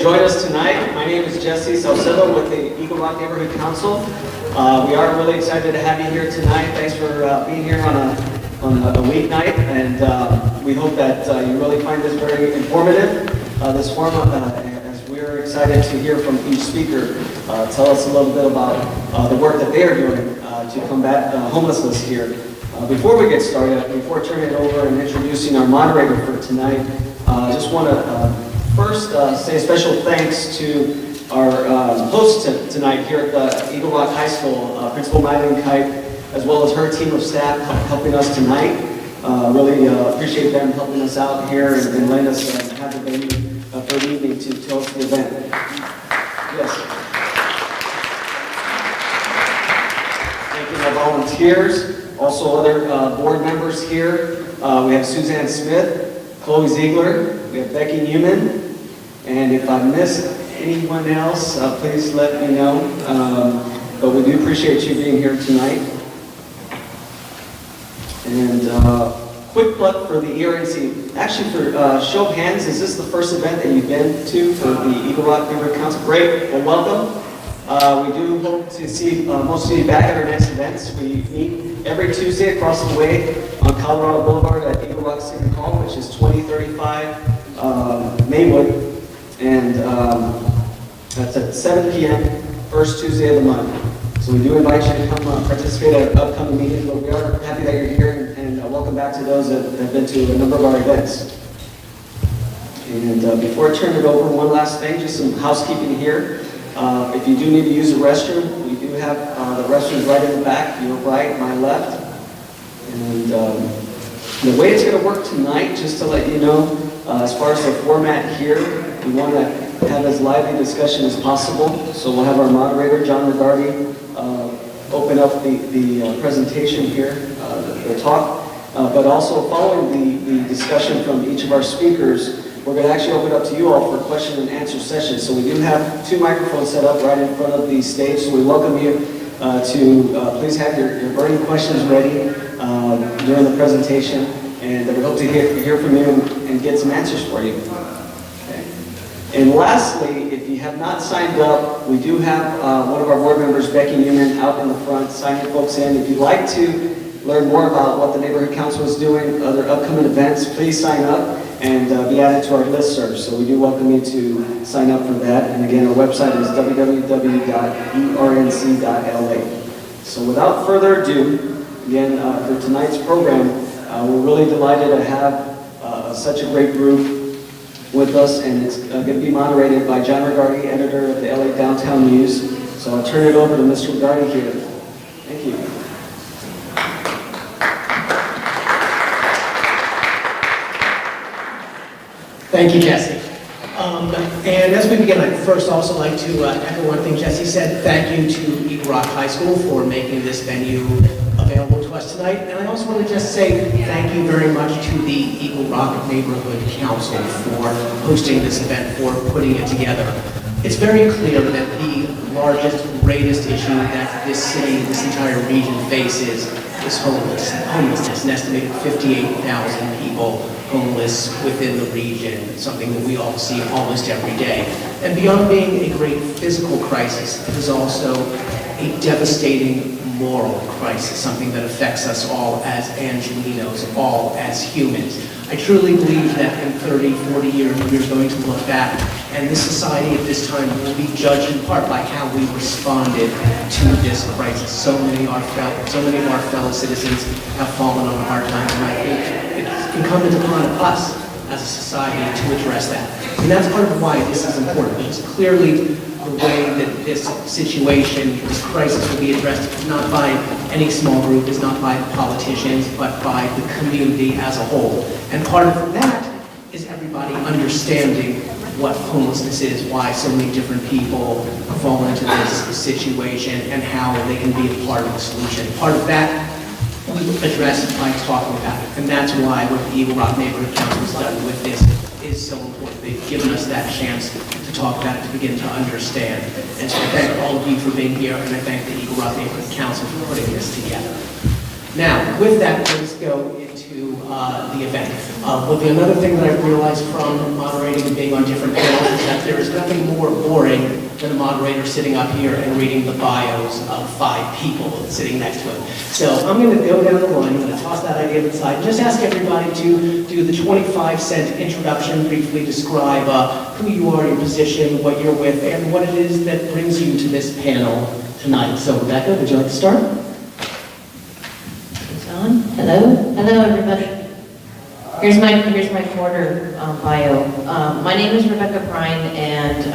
join us tonight. My name is Jesse Salcedo with the Eagle Rock Neighborhood Council. We are really excited to have you here tonight. Thanks for being here on a weeknight, and we hope that you really find this very informative, this forum, as we're excited to hear from each speaker. Tell us a little bit about the work that they are doing to combat homelessness here. Before we get started, before turning it over and introducing our moderator for tonight, I just want to first say a special thanks to our host tonight here at the Eagle Rock High School, Principal Mylan Kite, as well as her team of staff helping us tonight. Really appreciate them helping us out here and letting us have the venue for the evening to host the event. Yes. Thanking our volunteers, also other board members here. We have Suzanne Smith, Chloe Ziegler, we have Becky Newman, and if I missed anyone else, please let me know. But we do appreciate you being here tonight. And quick plug for the ERNC. Actually, for show of hands, is this the first event that you've been to for the Eagle Rock Neighborhood Council? Great, well, welcome. We do hope to see most of you back at our next events. We meet every Tuesday across the way on Colorado Boulevard at Eagle Rock City Hall, which is 2035 Maywood. And that's at 7 p.m., first Tuesday of the month. So we do invite you to come participate at upcoming meetings, but we are happy that you're here, and welcome back to those that have been to a number of our events. And before I turn it over, one last thing, just some housekeeping here. If you do need to use the restroom, we do have the restrooms right in the back, your right, my left. And the way it's going to work tonight, just to let you know, as far as the format here, we want to have as lively discussion as possible. So we'll have our moderator, John Regardie, open up the presentation here, the talk. But also following the discussion from each of our speakers, we're going to actually open up to you all for a question and answer session. So we do have 2 microphones set up right in front of the stage. So we welcome you to please have your burning questions ready during the presentation. And we hope to hear from you and get some answers for you. And lastly, if you have not signed up, we do have one of our board members, Becky Newman, out in the front signing folks in. If you'd like to learn more about what the Neighborhood Council is doing, other upcoming events, please sign up and be added to our listserv. So we do welcome you to sign up for that. And again, our website is www.ernc.la. So without further ado, again, for tonight's program, we're really delighted to have such a great group with us, and it's going to be moderated by John Regardie, editor of the LA Downtown News. So I'll turn it over to Mr. Regardie here. Thank you. Thank you, Jesse. And as we begin, I'd first also like to echo one thing Jesse said. Thank you to Eagle Rock High School for making this venue available to us tonight. And I also want to just say thank you very much to the Eagle Rock Neighborhood Council for hosting this event, for putting it together. It's very clear that the largest, greatest issue that this city, this entire region faces is homelessness. An estimated 58,000 people homeless within the region, something that we all see almost every day. And beyond being a great physical crisis, it is also a devastating moral crisis, something that affects us all as Angelinos, all as humans. I truly believe that in 30, 40 years, we're going to look back, and this society at this time will be judged in part by how we responded to this crisis. So many of our fellow citizens have fallen on hard times, and I think it's incumbent upon us as a society to address that. And that's part of why this is important, because clearly the way that this situation, this crisis will be addressed is not by any small group, is not by the politicians, but by the community as a whole. And part of that is everybody understanding what homelessness is, why so many different people fall into this situation, and how they can be a part of the solution. Part of that we address by talking about it. And that's why what the Eagle Rock Neighborhood Council has done with this is so important. They've given us that chance to talk about it, to begin to understand. And so I thank all of you for being here, and I thank the Eagle Rock Neighborhood Council for putting this together. Now, with that, let's go into to the event. But another thing that I've realized from moderating and being on different panels is that there is nothing more boring than a moderator sitting up here and reading the bios of 5 people sitting next to him. So I'm going to go down the line, I'm going to toss that idea to the side, and just ask everybody to do the 25-cent introduction, briefly describe who you are, your position, what you're with, and what it is that brings you to this panel tonight. So Rebecca, would you like to start? It's on. Hello everybody. Here's my quarter bio. My name is Rebecca Prine, and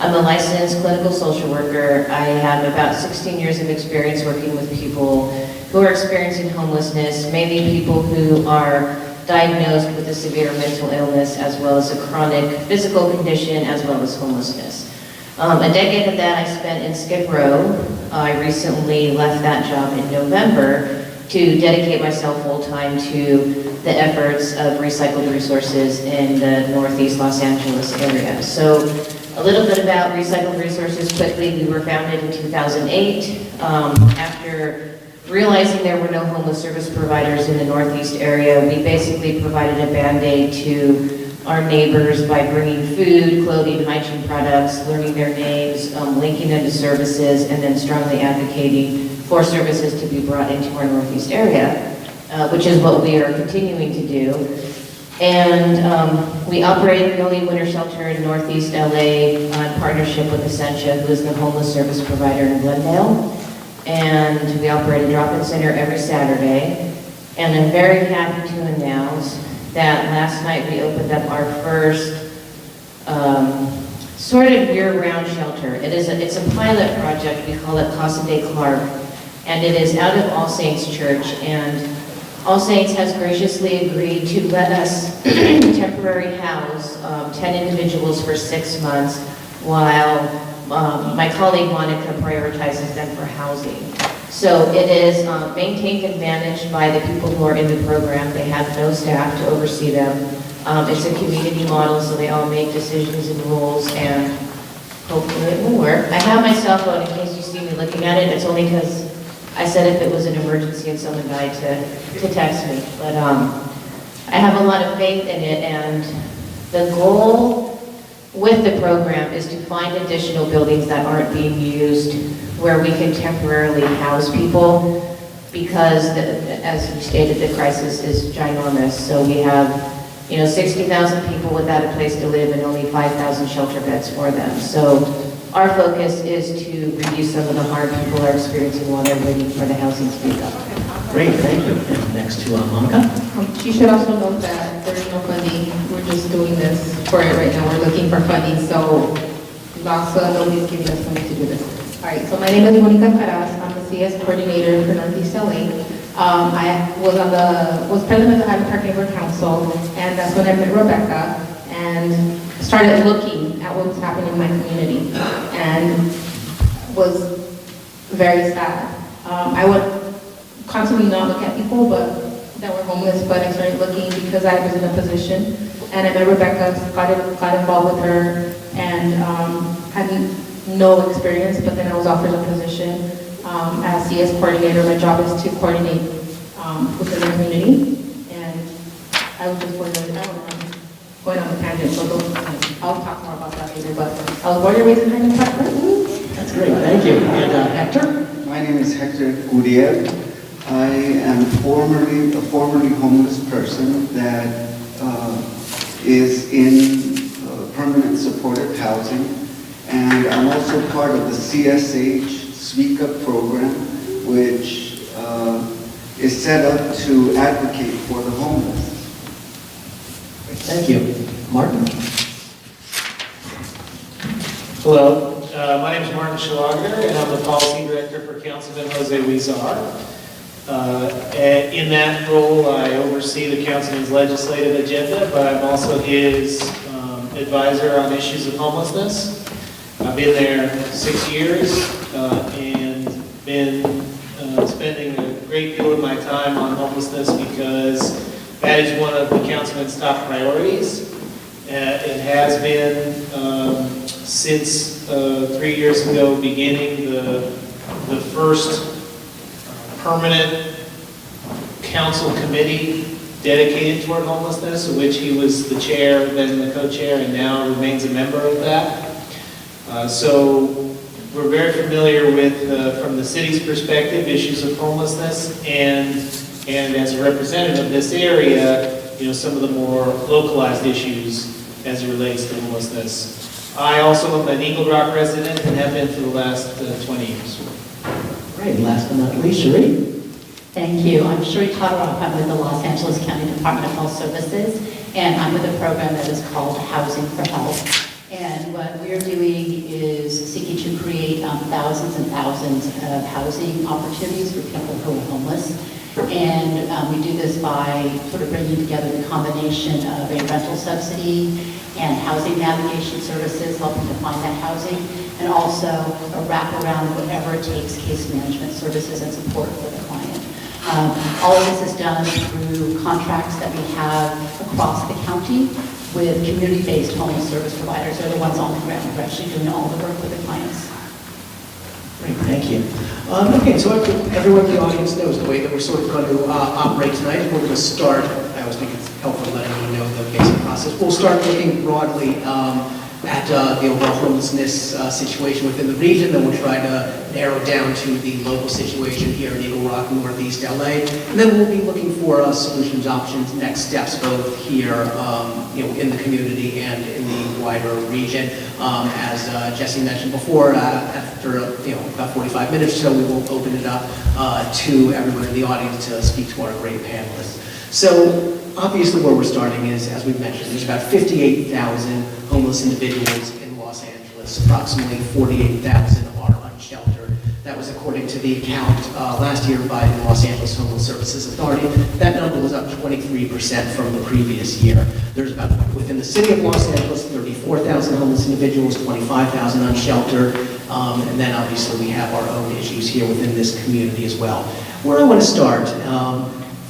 I'm a licensed clinical social worker. I have about 16 years of experience working with people who are experiencing homelessness, mainly people who are diagnosed with a severe mental illness, as well as a chronic physical condition, as well as homelessness. A decade of that I spent in Skid Row. I recently left that job in November to dedicate myself full-time to the efforts of recycled resources in the Northeast Los Angeles area. So a little bit about Recycled Resources quickly. We were founded in 2008 after realizing there were no homeless service providers in the Northeast area. We basically provided a Band-Aid to our neighbors by bringing food, clothing, hygiene products, learning their names, linking them to services, and then strongly advocating for services to be brought into our Northeast area, which is what we are continuing to do. And we operate the only winter shelter in Northeast LA in partnership with Essentia, who is the homeless service provider in Glendale. And we operate a drop-in center every Saturday. And I'm very happy to announce that last night we opened up our first sort of year-round shelter. It's a pilot project. We call it Casa de Clark, and it is out of All Saints Church. And All Saints has graciously agreed to let us temporary house 10 individuals for 6 months, while my colleague Monica prioritizes them for housing. So it is maintained and managed by the people who are in the program. They have no staff to oversee them. It's a community model, so they all make decisions and rules, and hopefully it will work. I have my cell phone in case you see me looking at it. It's only because I said if it was an emergency and someone died to text me. But I have a lot of faith in it, and the goal with the program is to find additional buildings that aren't being used where we can temporarily house people, because as you stated, the crisis is ginormous. So we have 60,000 people without a place to live and only 5,000 shelter beds for them. So our focus is to reduce some of the harm people are experiencing while they're waiting for the housing to be up. Great, thank you. And next to Monica. She should also note that there is no funding. We're just doing this for it right now. We're looking for funding, so nobody's giving us money to do this. All right, so my name is Alcaraz. I'm the CS coordinator for Northeast LA. I was president of the Highland Park Neighborhood Council, and that's when I met Rebecca and started looking at what was happening in my community, and was very sad. I would constantly not look at people that were homeless, but I started looking because I was in a position, and I met Rebecca, got involved with her, and had no experience, but then I was offered a position as CS coordinator. My job is to coordinate within the community, and I was just going on the tangent, so I'll talk more about that later, but I was born and raised in Highland Park. That's great, thank you. And Hector? My name is Hector Curiel. I am a formerly homeless person that is in permanent supportive housing, and I'm also part of the CSH Speak Up program, which is set up to advocate for the homeless. Thank you. Martin? Hello, my name is Martin Schlageter, and I'm the Policy Director for Councilman Jose Huizar. In that role, I oversee the Councilman's legislative agenda, but I'm also his advisor on issues of homelessness. I've been there 6 years and been spending a great deal of my time on homelessness because that is one of the Councilman's top priorities. It has been since 3 years ago, beginning the first permanent council committee dedicated toward homelessness, of which he was the chair, then the co-chair, and now remains a member of that. So we're very familiar with, from the city's perspective, issues of homelessness, and as a representative of this area, some of the more localized issues as it relates to homelessness. I also am an Eagle Rock resident and have been for the last 20 years. Great, last but not least, Cheri. Thank you. I'm Cheri Todoroff. I'm with the Los Angeles County Department of Health Services, and I'm with a program that is called Housing for Health. And what we're doing is seeking to create thousands and thousands of housing opportunities for people who are homeless. And we do this by sort of bringing together the combination of a rental subsidy and housing navigation services, helping to find that housing, and also a wraparound, whatever it takes, case management services and support for the client. All of this is done through contracts that we have across the county with community-based homeless service providers. They're the ones on the ground who are actually doing all the work with the clients. Great, thank you. Okay, so everyone in the audience knows the way that we're sort of going to operate tonight. We're going to start, I always think it's helpful letting you know the basic process. We'll start looking broadly at the overall homelessness situation within the region, then we'll try to narrow down to the local situation here in Eagle Rock, Northeast LA, and then we'll be looking for solutions, options, next steps, both here in the community and in the wider region. As Jesse mentioned before, after about 45 minutes or so, we will open it up to everyone in the audience to speak to our great panelists. So obviously where we're starting is, as we've mentioned, there's about 58,000 homeless individuals in Los Angeles. Approximately 48,000 are unsheltered. That was according to the account last year by the Los Angeles Homeless Services Authority. That number was up 23% from the previous year. There's about, within the city of Los Angeles, 34,000 homeless individuals, 25,000 unsheltered, and then obviously we have our own issues here within this community as well. Where I want to start,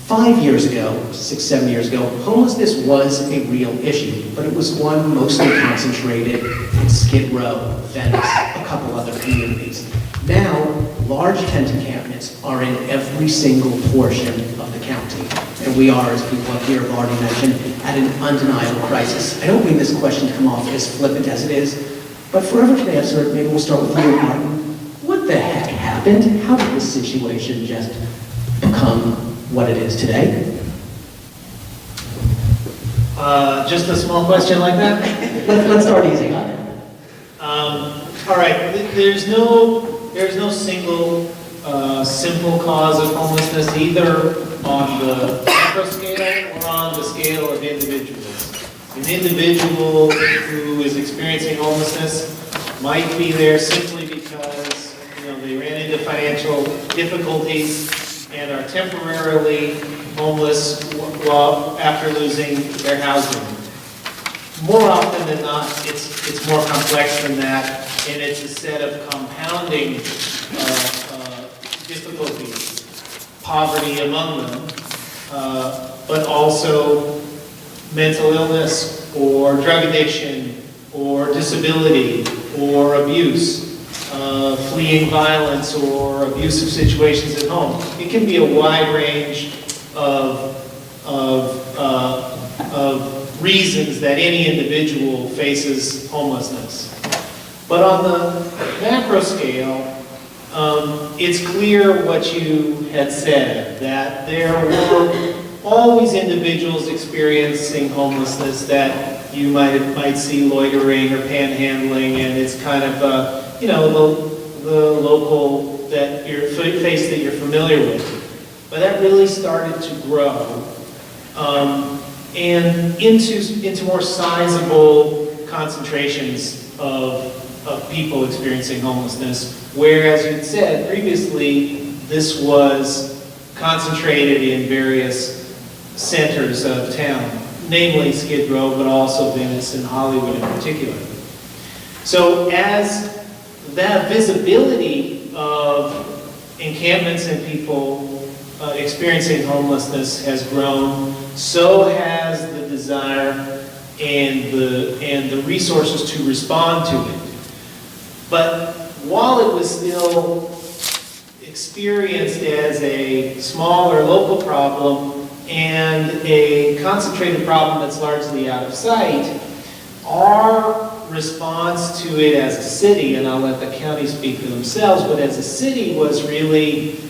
5 years ago, 6, 7 years ago, homelessness was a real issue, but it was one mostly concentrated in Skid Row, Venice, a couple other communities. Now, large tent encampments are in every single portion of the county. And we are, as people up here have already mentioned, at an undeniable crisis. I don't mean this question to come off as flippant as it is, but for everyone to answer it, maybe we'll start with you, Martin. What the heck happened? How did this situation just become what it is today? Just a small question like that? Let's start easy. All right, there's no single simple cause of homelessness, either on the macro scale or on the scale of individuals. An individual who is experiencing homelessness might be there simply because they ran into financial difficulties and are temporarily homeless after losing their housing. More often than not, it's more complex than that, and it's a set of compounding difficulties, poverty among them, but also mental illness or drug addiction or disability or abuse. Fleeing violence or abusive situations at home. It can be a wide range of reasons that any individual faces homelessness. But on the macro scale, it's clear what you had said, that there were always individuals experiencing homelessness that you might see loitering or panhandling, and it's kind of the local face that you're familiar with. But that really started to grow and into more sizable concentrations of people experiencing homelessness, whereas you'd said previously this was concentrated in various centers of town, namely Skid Row, but also Venice and Hollywood in particular. So as that visibility of encampments and people experiencing homelessness has grown, so has the desire and the resources to respond to it. But while it was still experienced as a smaller local problem, and a concentrated problem that's largely out of sight, our response to it as a city, and I'll let the county speak for themselves, but as a city was really,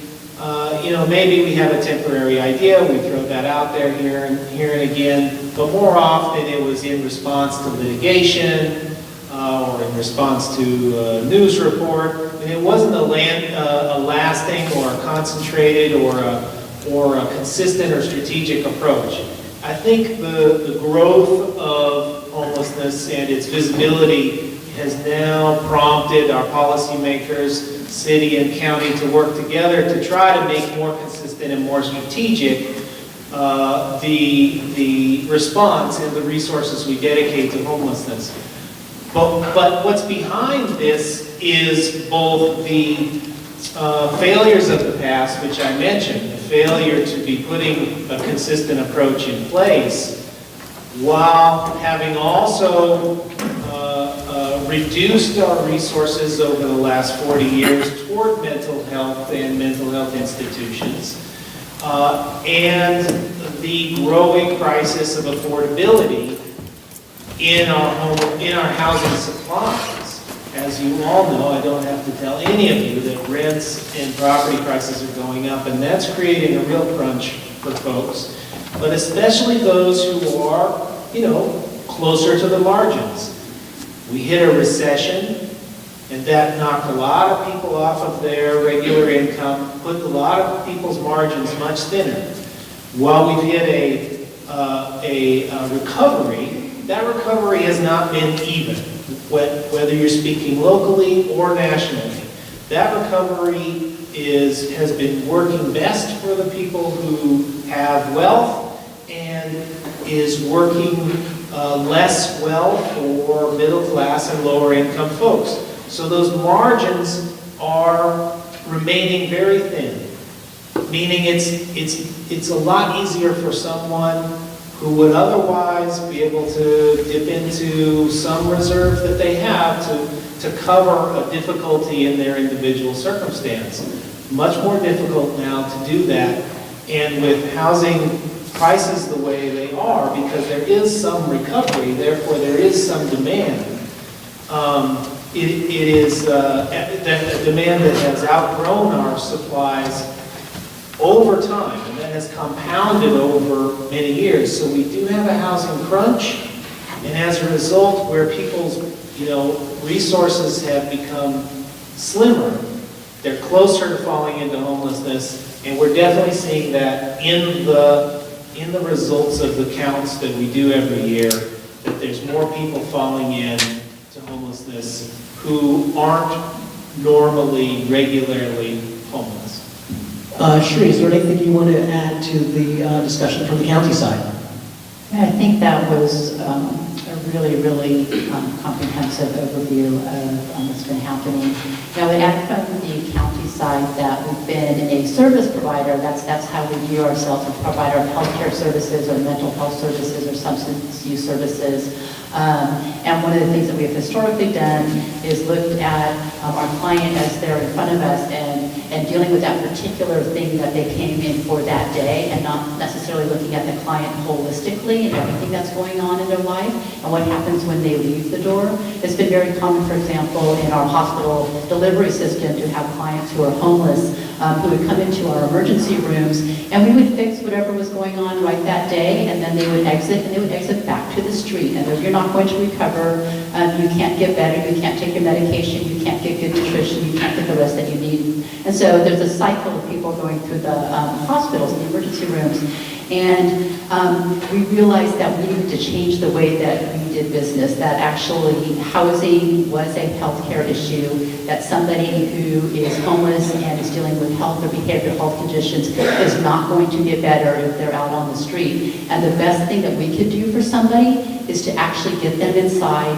maybe we have a temporary idea, we throw that out there here and again, but more often it was in response to litigation or in response to a news report, and it wasn't a lasting or a concentrated or a consistent or strategic approach. I think the growth of homelessness and its visibility has now prompted our policymakers, city and county, to work together to try to make more consistent and more strategic the response and the resources we dedicate to homelessness. But what's behind this is both the failures of the past, which I mentioned, the failure to be putting a consistent approach in place, while having also reduced our resources over the last 40 years toward mental health and mental health institutions, and the growing crisis of affordability in our housing supplies. As you all know, I don't have to tell any of you that rents and property prices are going up, and that's creating a real crunch for folks, but especially those who are, closer to the margins. We hit a recession, and that knocked a lot of people off of their regular income, put a lot of people's margins much thinner. While we've hit a recovery, that recovery has not been even, whether you're speaking locally or nationally. That recovery has been working best for the people who have wealth and is working less well for middle class and lower income folks. So those margins are remaining very thin, meaning it's a lot easier for someone who would otherwise be able to dip into some reserve that they have to cover a difficulty in their individual circumstance. Much more difficult now to do that, and with housing prices the way they are, because there is some recovery, therefore there is some demand. It is a demand that has outgrown our supplies over time, and that has compounded over many years. So we do have a housing crunch, and as a result, where people's resources have become slimmer, they're closer to falling into homelessness, and we're definitely seeing that in the results of the counts that we do every year, that there's more people falling in to homelessness who aren't normally, regularly homeless. Cheri, is there anything you want to add to the discussion from the county side? I think that was a really, really comprehensive overview of what's been happening. Now, we add from the county side that we've been a service provider. That's how we view ourselves, a provider of healthcare services or mental health services or substance use services. And one of the things that we have historically done is looked at our client as they're in front of us and dealing with that particular thing that they came in for that day, and not necessarily looking at the client holistically and everything that's going on in their life and what happens when they leave the door. It's been very common, for example, in our hospital delivery system to have clients who are homeless who would come into our emergency rooms, and we would fix whatever was going on right that day, and then they would exit back to the street. And you're not going to recover, you can't get better, you can't take your medication, you can't get good nutrition, you can't get the rest that you need. And so there's a cycle of people going through the hospitals and the emergency rooms. And we realized that we needed to change the way that we did business, that actually housing was a healthcare issue, that somebody who is homeless and is dealing with health or behavioral health conditions is not going to get better if they're out on the street. And the best thing that we could do for somebody is to actually get them inside,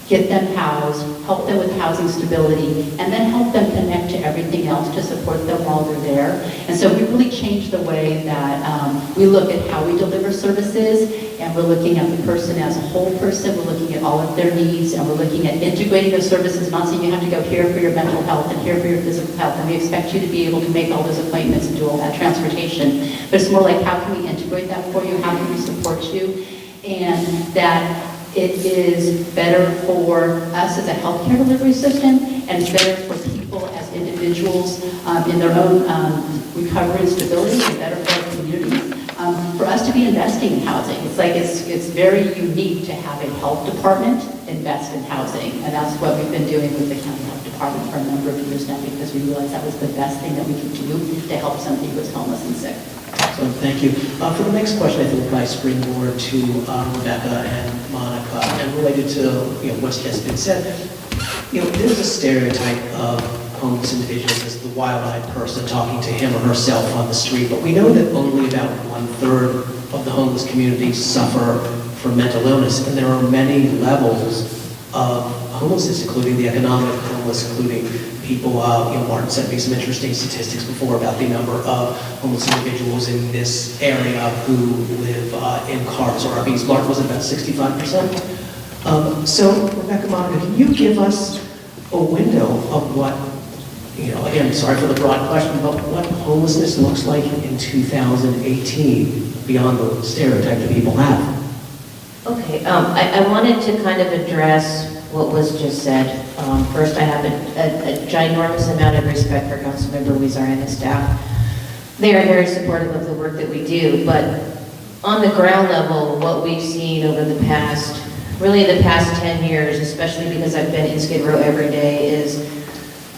get them housed, help them with housing stability, and then help them connect to everything else to support them while they're there. And so we really changed the way that we look at how we deliver services, And we're looking at the person as a whole person, we're looking at all of their needs, and we're looking at integrating those services, not saying you have to go here for your mental health and here for your physical health, and we expect you to be able to make all those appointments and do all that transportation. But it's more like, how can we integrate that for you? How can we support you? And that it is better for us as a healthcare delivery system, and it's better for people as individuals in their own recovery and stability, and better for our communities. For us to be investing in housing, it's very unique to have a health department invest in housing, and that's what we've been doing with the county health department for a number of years now, because we realized that was the best thing that we could do to help somebody who was homeless and sick. So thank you. For the next question, I think we'll probably springboard to Rebecca and Monica, and related to what's just been said. There's a stereotype of homeless individuals as the wild-eyed person talking to him or herself on the street, but we know that only about 1/3 of the homeless community suffer from mental illness, and there are many levels of homelessness, including the economic homeless, including people, Martin sent me some interesting statistics before about the number of homeless individuals in this area who live in cars or RVs. Martin, was it about 65%? So, Rebecca, Monica, can you give us a window of what, again, sorry for the broad question, but what homelessness looks like in 2018 beyond the stereotype that people have? Okay, I wanted to kind of address what was just said. First, I have a ginormous amount of respect for Councilmember Huizar and his staff. They are very supportive of the work that we do, but on the ground level, what we've seen over the past 10 years, especially because I've been in Skid Row every day, is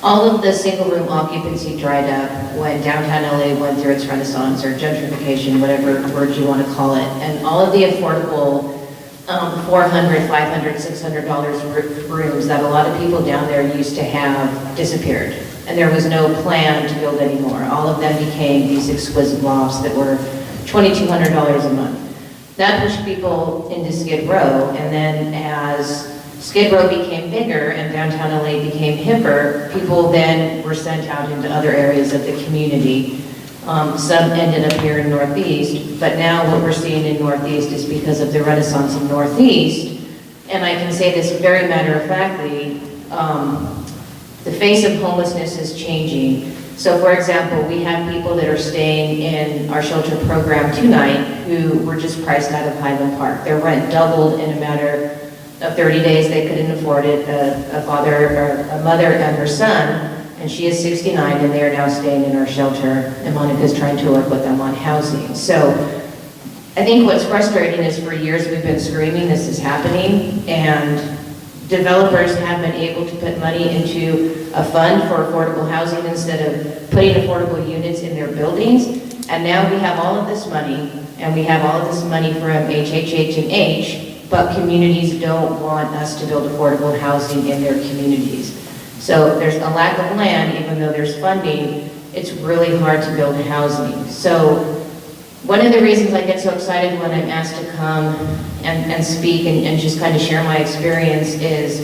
all of the single room occupancy dried up when downtown LA went through its renaissance or gentrification, whatever word you want to call it, and all of the affordable $400, $500, $600 rooms that a lot of people down there used to have disappeared. And there was no plan to build any more. All of them became these exquisite lofts that were $2,200 a month. That pushed people into Skid Row, and then as Skid Row became bigger and downtown LA became hipper, people then were sent out into other areas of the community. Some ended up here in Northeast, but now what we're seeing in Northeast is because of the renaissance in Northeast, and I can say this very matter-of-factly, the face of homelessness is changing. So for example, we have people that are staying in our shelter program tonight who were just priced out of Highland Park. Their rent doubled in a matter of 30 days. They couldn't afford it. A mother and her son, and she is 69, and they are now staying in our shelter, and Monica's trying to work with them on housing. So I think what's frustrating is for years we've been screaming this is happening, and developers have been able to put money into a fund for affordable housing instead of putting affordable units in their buildings. And now we have all of this money, and we have all of this money from HHH&H, but communities don't want us to build affordable housing in their communities. So there's a lack of land, even though there's funding, it's really hard to build housing. So one of the reasons I get so excited when I'm asked to come and speak and just kind of share my experience is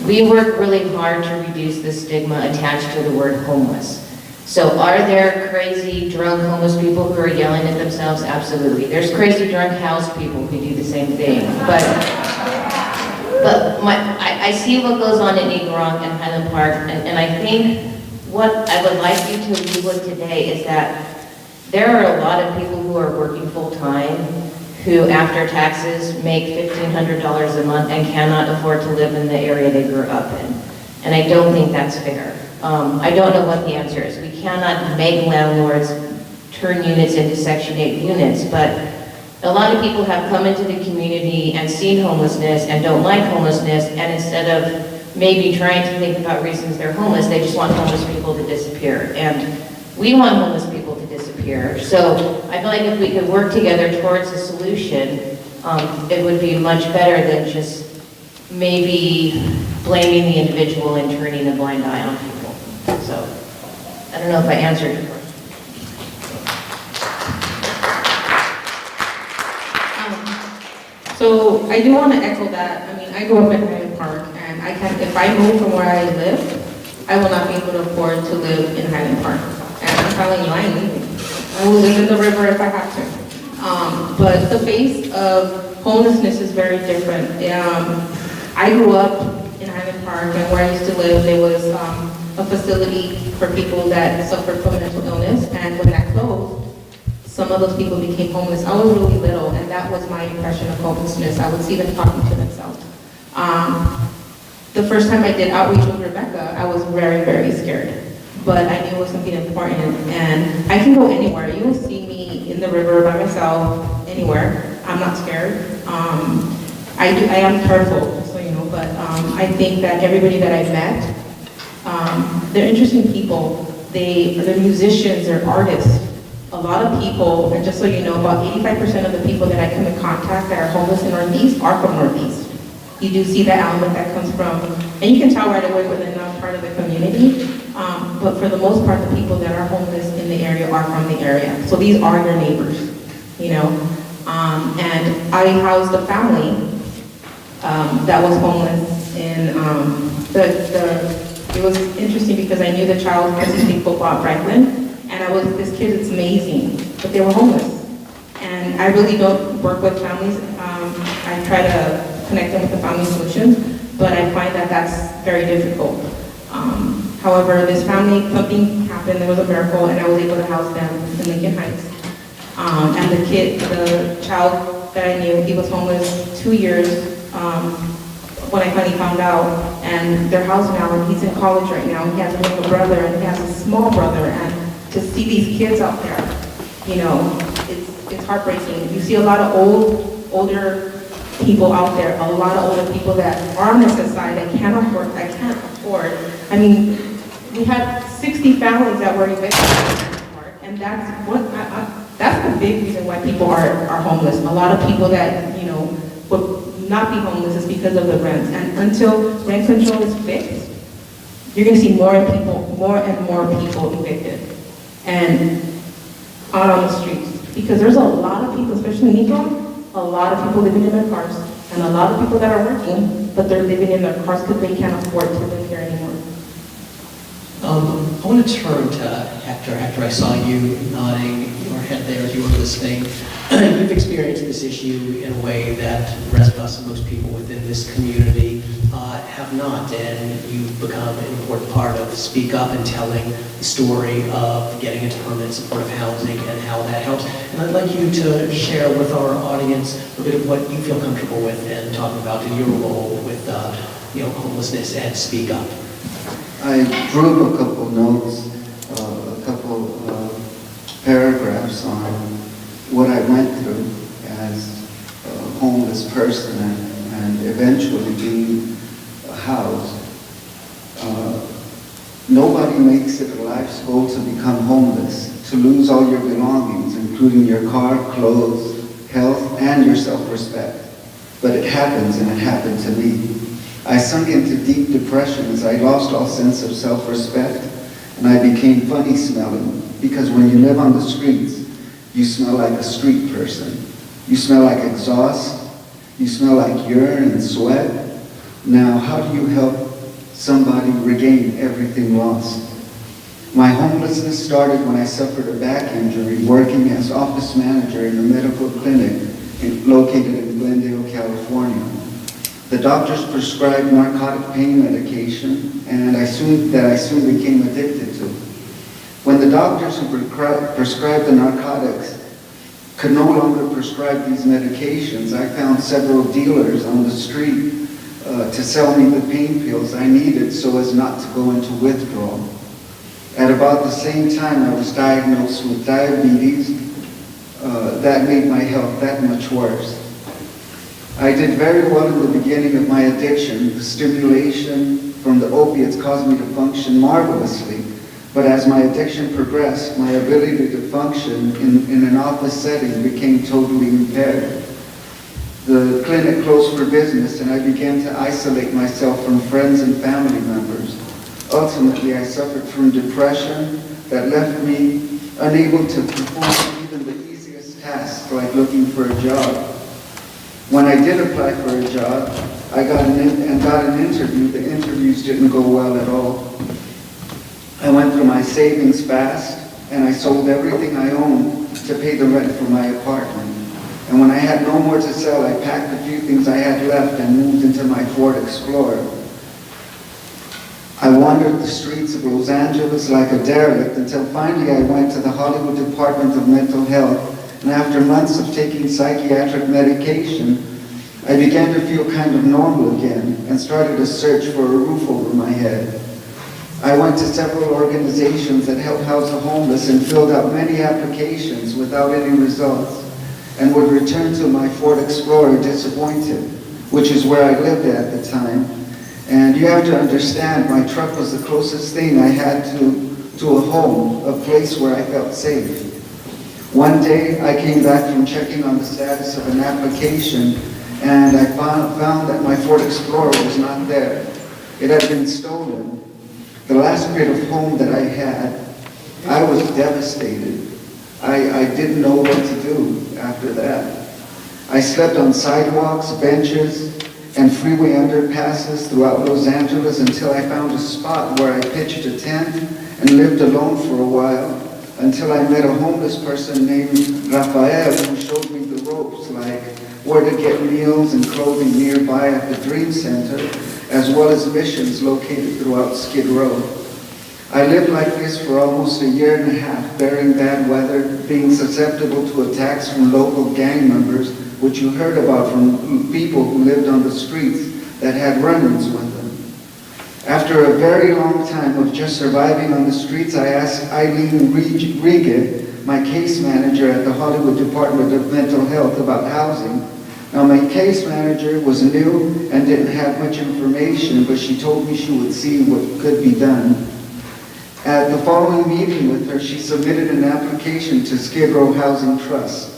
we work really hard to reduce the stigma attached to the word homeless. So are there crazy, drunk, homeless people who are yelling at themselves? Absolutely. There's crazy, drunk, house people who do the same thing. But I see what goes on in Eagle Rock and Highland Park, and I think what I would like you to leave with today is that there are a lot of people who are working full-time who, after taxes, make $1,500 a month and cannot afford to live in the area they grew up in. And I don't think that's fair. I don't know what the answer is. We cannot make landlords turn units into Section 8 units, but a lot of people have come into the community and seen homelessness and don't like homelessness, and instead of maybe trying to think about reasons they're homeless, they just want homeless people to disappear. And we want homeless people to disappear. So I feel like if we could work together towards a solution, it would be much better than just maybe blaming the individual and turning a blind eye on people. So I don't know if I answered your question. So I do want to echo that. I mean, I grew up in Highland Park, and if I move from where I live, I will not be able to afford to live in Highland Park. And I'm telling you, I ain't leaving. I will live in the river if I have to. But the face of homelessness is very different. I grew up in Highland Park, and where I used to live, there was a facility for people that suffered from mental illness, and when that closed, some of those people became homeless. I was really little, and that was my impression of homelessness. I would see them talking to themselves. The first time I did outreach with Rebecca, I was very, very scared. But I knew it was something important, and I can go anywhere. You will see me in the river by myself, anywhere. I'm not scared. I am careful, so you know, but I think that everybody that I've met, they're interesting people. They're musicians, they're artists. A lot of people, and just so you know, about 85% of the people that I come in contact that are homeless in Northeast are from Northeast. You do see that element that comes from, and you can tell right away when they're not part of the community, but for the most part, the people that are homeless in the area are from the area. So these are your neighbors, you know. And I housed a family that was homeless in, it was interesting because I knew the child because he played football at Franklin, and this kid is amazing, but they were homeless. And I really don't work with families. I try to connect them with the family solutions, but I find that that's very difficult. However, this family, something happened, there was a miracle, and I was able to house them in Lincoln Heights. And the child that I knew, he was homeless 2 years when I finally found out, and they're housed now, and he's in college right now, and he has a little brother, and he has a small brother, and to see these kids out there, you know, it's heartbreaking. You see a lot of older people out there, a lot of older people that are on the side that can't afford. I mean, we had 60 families that were evicted, and that's the big reason why people are homeless. A lot of people that, you know, would not be homeless is because of the rent. And until rent control is fixed, you're going to see more and more people evicted and out on the streets. Because there's a lot of people, especially in Negro, a lot of people living in their cars, and a lot of people that are working, but they're living in their cars because they can't afford to live here anymore. I want to turn to Hector. Hector, I saw you nodding your head there as you were listening. You've experienced this issue in a way that the rest of us and most people within this community have not, and you've become an important part of Speak Up and telling the story of getting into permanent supportive housing and how that helps. And I'd like you to share with our audience a bit of what you feel comfortable with and talking about your role with homelessness and Speak Up. I drew up a couple notes, a couple paragraphs on what I went through as a homeless person and eventually being housed. Nobody makes it a life's goal to become homeless, to lose all your belongings, including your car, clothes, health, and your self-respect. But it happens, and it happened to me. I sunk into deep depression as I lost all sense of self-respect, and I became funny smelling, because when you live on the streets, you smell like a street person. You smell like exhaust, you smell like urine and sweat. Now, how do you help somebody regain everything lost? My homelessness started when I suffered a back injury working as office manager in a medical clinic located in Glendale, California. The doctors prescribed narcotic pain medication, and I soon became addicted to it. When the doctors who prescribed the narcotics could no longer prescribe these medications, I found several dealers on the street to sell me the pain pills I needed so as not to go into withdrawal. At about the same time, I was diagnosed with diabetes. That made my health that much worse. I did very well in the beginning of my addiction. The stimulation from the opiates caused me to function marvelously. But as my addiction progressed, my ability to function in an office setting became totally impaired. The clinic closed for business, and I began to isolate myself from friends and family members. Ultimately, I suffered from depression that left me unable to perform even the easiest tasks, like looking for a job. When I did apply for a job, I got an interview. The interviews didn't go well at all. I went through my savings fast, and I sold everything I owned to to pay the rent for my apartment. And when I had no more to sell, I packed a few things I had left and moved into my Ford Explorer. I wandered the streets of Los Angeles like a derelict until finally I went to the Hollywood Department of Mental Health, and after months of taking psychiatric medication, I began to feel kind of normal again and started a search for a roof over my head. I went to several organizations that help house the homeless and filled out many applications without any results, and would return to my Ford Explorer disappointed, which is where I lived at the time. And you have to understand, my truck was the closest thing I had to a home, a place where I felt safe. One day, I came back from checking on the status of an application, and I found that my Ford Explorer was not there. It had been stolen. The last bit of home that I had, I was devastated. I didn't know what to do after that. I slept on sidewalks, benches, and freeway underpasses throughout Los Angeles until I found a spot where I pitched a tent and lived alone for a while until I met a homeless person named Rafael who showed me the ropes, like where to get meals and clothing nearby at the Dream Center, as well as missions located throughout Skid Row. I lived like this for almost a year and a half, bearing bad weather, being susceptible to attacks from local gang members, which you heard about from people who lived on the streets that had run-ins with them. After a very long time of just surviving on the streets, I asked Eileen Regan, my case manager at the Hollywood Department of Mental Health, about housing. Now, my case manager was new and didn't have much information, but she told me she would see what could be done. At the following meeting with her, she submitted an application to Skid Row Housing Trust.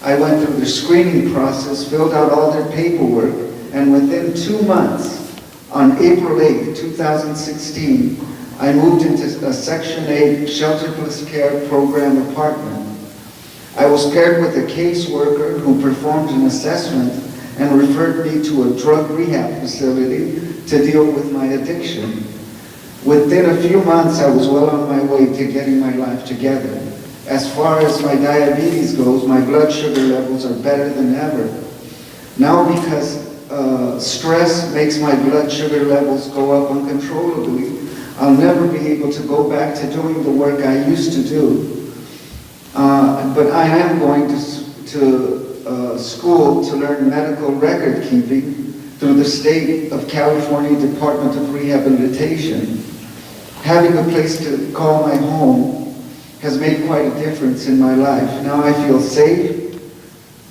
I went through the screening process, filled out all their paperwork, and within 2 months, on April 8, 2016, I moved into a Section 8 shelter-plus care program apartment. I was paired with a caseworker who performed an assessment and referred me to a drug rehab facility to deal with my addiction. Within a few months, I was well on my way to getting my life together. As far as my diabetes goes, my blood sugar levels are better than ever. Now, because stress makes my blood sugar levels go up uncontrollably, I'll never be able to go back to doing the work I used to do. But I am going to school to learn medical record keeping through the State of California Department of Rehabilitation. Having a place to call my home has made quite a difference in my life. Now I feel safe,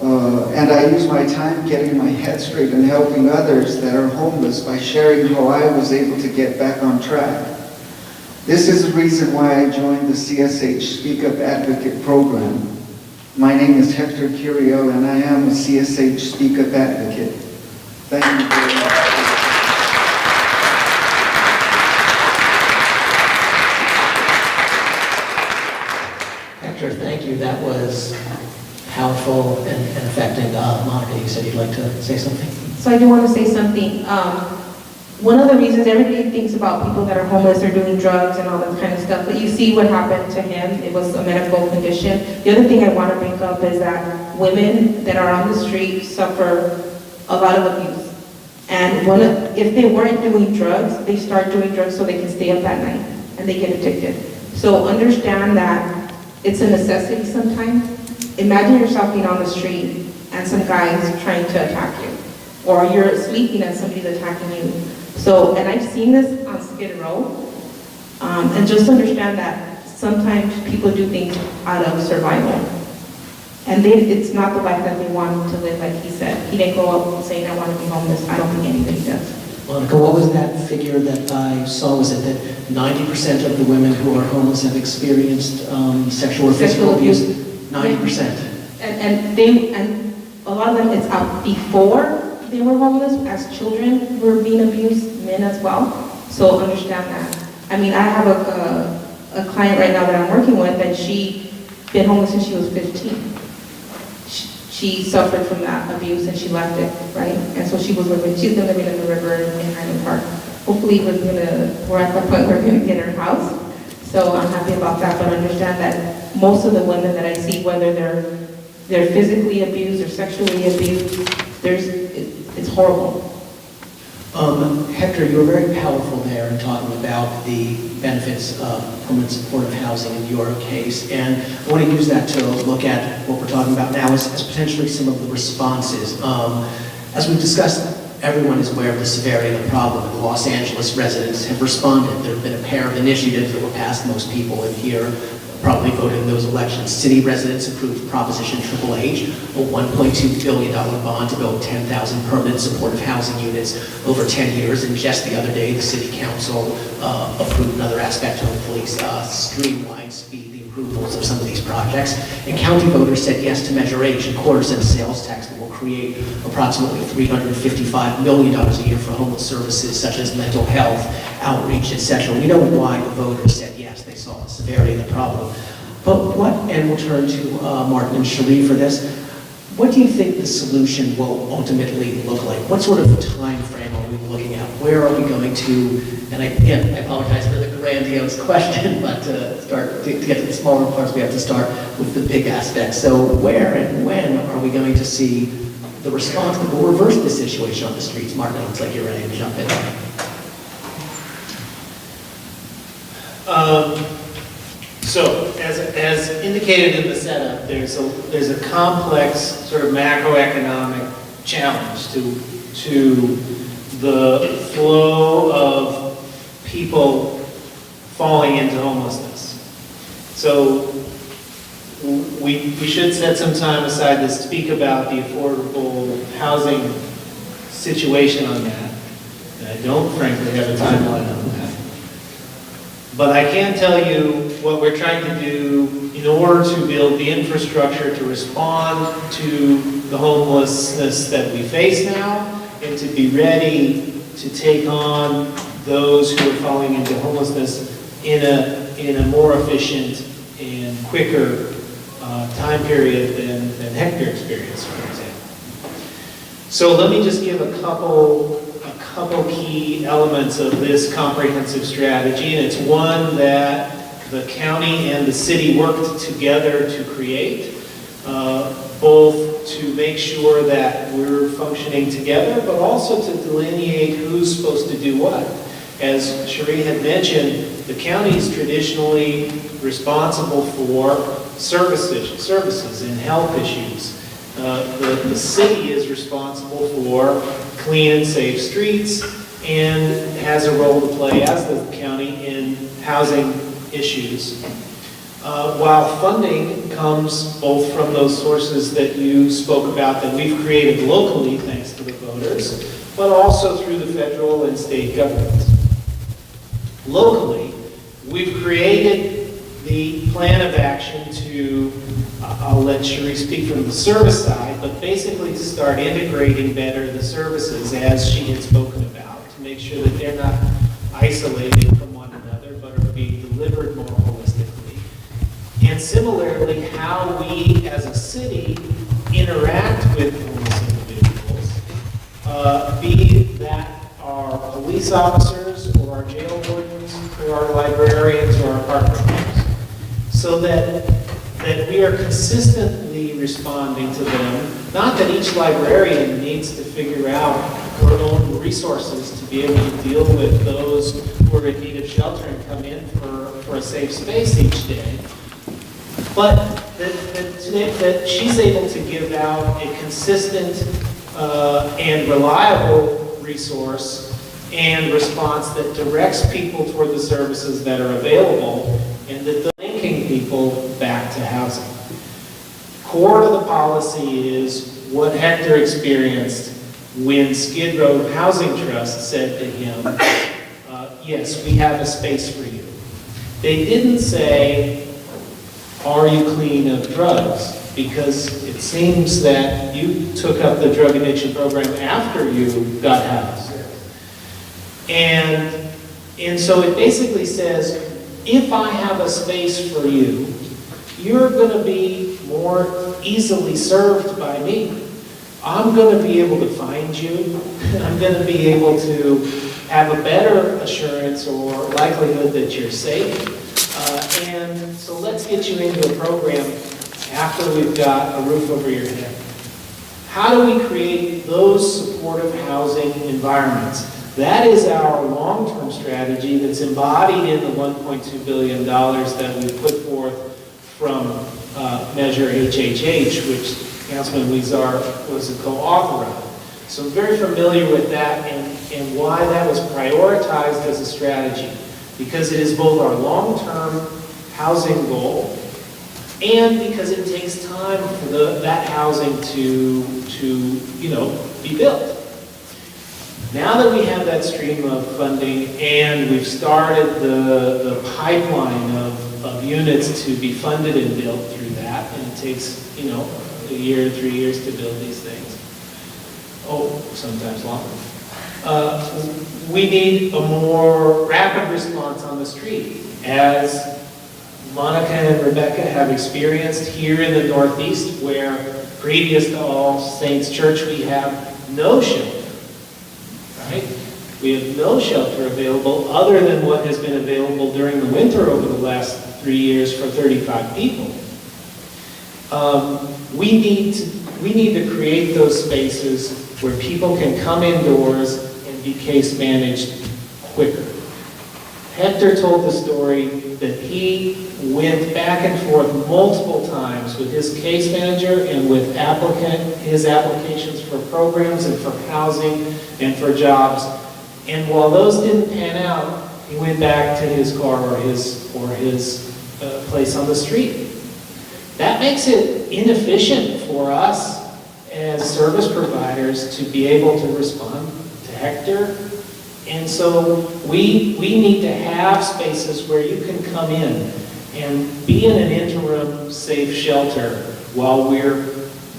and I use my time getting my head straight and helping others that are homeless by sharing how I was able to get back on track. This is the reason why I joined the CSH Speak Up Advocate program. My name is Hector Curiel, and I am a CSH Speak Up Advocate. Thank you very much. Hector, thank you. That was powerful and affecting. Monica, you said you'd like to say something? So I do want to say something. One of the reasons everybody thinks about people that are homeless or doing drugs and all that kind of stuff, but you see what happened to him. It was a medical condition. The other thing I want to bring up is that women that are on the street suffer a lot of abuse. And if they weren't doing drugs, they start doing drugs so they can stay up at night, and they get addicted. So understand that it's a necessity sometimes. Imagine yourself being on the street and some guy's trying to attack you, or you're sleeping and somebody's attacking you. So, and I've seen this on Skid Row, and just understand that sometimes people do things out of survival. And it's not the life that they want to live, like he said. He didn't grow up saying, I want to be homeless. I don't think anybody does. Monica, what was that figure that I saw? Was it that 90% of the women who are homeless have experienced sexual or physical abuse? 90%. And a lot of them, it's out before they were homeless, as children were being abused, men as well. So understand that. I mean, I have a client right now that I'm working with, and she been homeless since she was 15. She suffered from that abuse and she left it, right? And so she's been living in the river in Highland Park. Hopefully we're at the point where we're gonna get her house. So I'm happy about that, but understand that most of the women that I see, whether they're physically abused or sexually abused, it's horrible. Hector, you were very powerful there in talking about the benefits of permanent supportive housing in your case, and I want to use that to look at what we're talking about now as potentially some of the responses. As we've discussed, everyone is aware of the severity of the problem, and the Los Angeles residents have responded. There have been a pair of initiatives that were passed. Most people in here probably voted in those elections. City residents approved Proposition Triple H, a $1.2 billion bond to build 10,000 permanent supportive housing units over 10 years. And just the other day, the City Council approved another aspect to hopefully streamline, speed the approvals of some of these projects. And county voters said yes to Measure H, a quarter-cent sales tax that will create approximately $355 million a year for homeless services such as mental health, outreach, etc. We know why the voters said yes. They saw the severity of the problem. But what, and we'll turn to Martin and Cheri for this, what do you think the solution will ultimately look like? What sort of time frame are we looking at? Where are we going to, and I apologize for the grandiose question, but to get to the smaller parts, we have to start with the big aspects. So where and when are we going to see the response that will reverse this situation on the streets? Martin, it looks like you're ready to jump in. So, as indicated in the setup, there's a complex sort of macroeconomic challenge to the flow of people falling into homelessness. So, we should set some time aside to speak about the affordable housing situation on that. And I don't, frankly, have a timeline on that. But I can tell you what we're trying to do in order to build the infrastructure to respond to the homelessness that we face now and to be ready to take on those who are falling into homelessness in a more efficient and quicker time period than Hector experienced, for example. So let me just give a couple key elements of this comprehensive strategy, and it's one that the county and the city worked together to create, both to make sure that we're functioning together, but also to delineate who's supposed to do what. As Cheri had mentioned, the county is traditionally responsible for services and health issues. The city is responsible for clean and safe streets and has a role to play as the county in housing issues. While funding comes both from those sources that you spoke about that we've created locally, thanks to the voters, but also through the federal and state governments. Locally, we've created the plan of action to, I'll let Cheri speak from the service side, but basically to start integrating better the services as she had spoken about, to make sure that they're not isolated from one another, but are being delivered more holistically. And similarly, how we as a city interact with homeless individuals, be that our police officers or our jail wardens or our librarians or our park rangers, so that we are consistently responding to them. Not that each librarian needs to figure out her own resources to be able to deal with those who are in need of shelter and come in for a safe space each day, but that she's able to give out a consistent and reliable resource and response that directs people toward the services that are available and that linking people back to housing. Core to the policy is what Hector experienced when Skid Row Housing Trust said to him, yes, we have a space for you. They didn't say, are you clean of drugs? Because it seems that you took up the drug addiction program after you got housed. And so it basically says, if I have a space for you, you're going to be more easily served by me. I'm going to be able to find you. I'm going to be able to have a better assurance or likelihood that you're safe. And so let's get you into a program after we've got a roof over your head. How do we create those supportive housing environments? That is our long-term strategy that's embodied in the $1.2 billion that we put forth from Measure HHH, which Councilman Huizar was a co-author of. So I'm very familiar with that and why that was prioritized as a strategy. Because it is both our long-term housing goal and because it takes time for that housing to be built. Now that we have that stream of funding and we've started the pipeline of units to be funded and built through that, and it takes, a year to 3 years to build these things. Oh, sometimes longer. We need a more rapid response on the street. As Monica and Rebecca have experienced here in the Northeast, where previous to All Saints Church, we have no shelter, right? We have no shelter available other than what has been available during the winter over the last 3 years for 35 people. We need to create those spaces where people can come indoors and be case managed quicker. Hector told the story that he went back and forth multiple times with his case manager and with his applications for programs and for housing and for jobs. And while those didn't pan out, he went back to his car or his place on the street. That makes it inefficient for us as service providers to be able to respond to Hector. And so we need to have spaces where you can come in and be in an interim safe shelter while we're,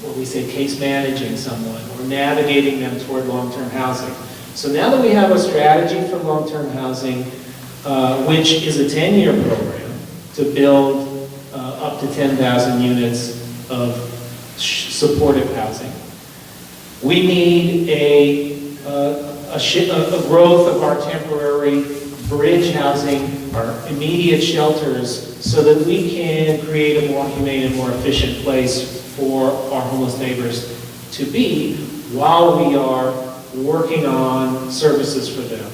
what we say, case managing someone or navigating them toward long-term housing. So now that we have a strategy for long-term housing, which is a 10-year program to build up to 10,000 units of supportive housing, we need a growth of our temporary bridge housing, our immediate shelters, so that we can create a more humane and more efficient place for our homeless neighbors to be while we are working on services for them.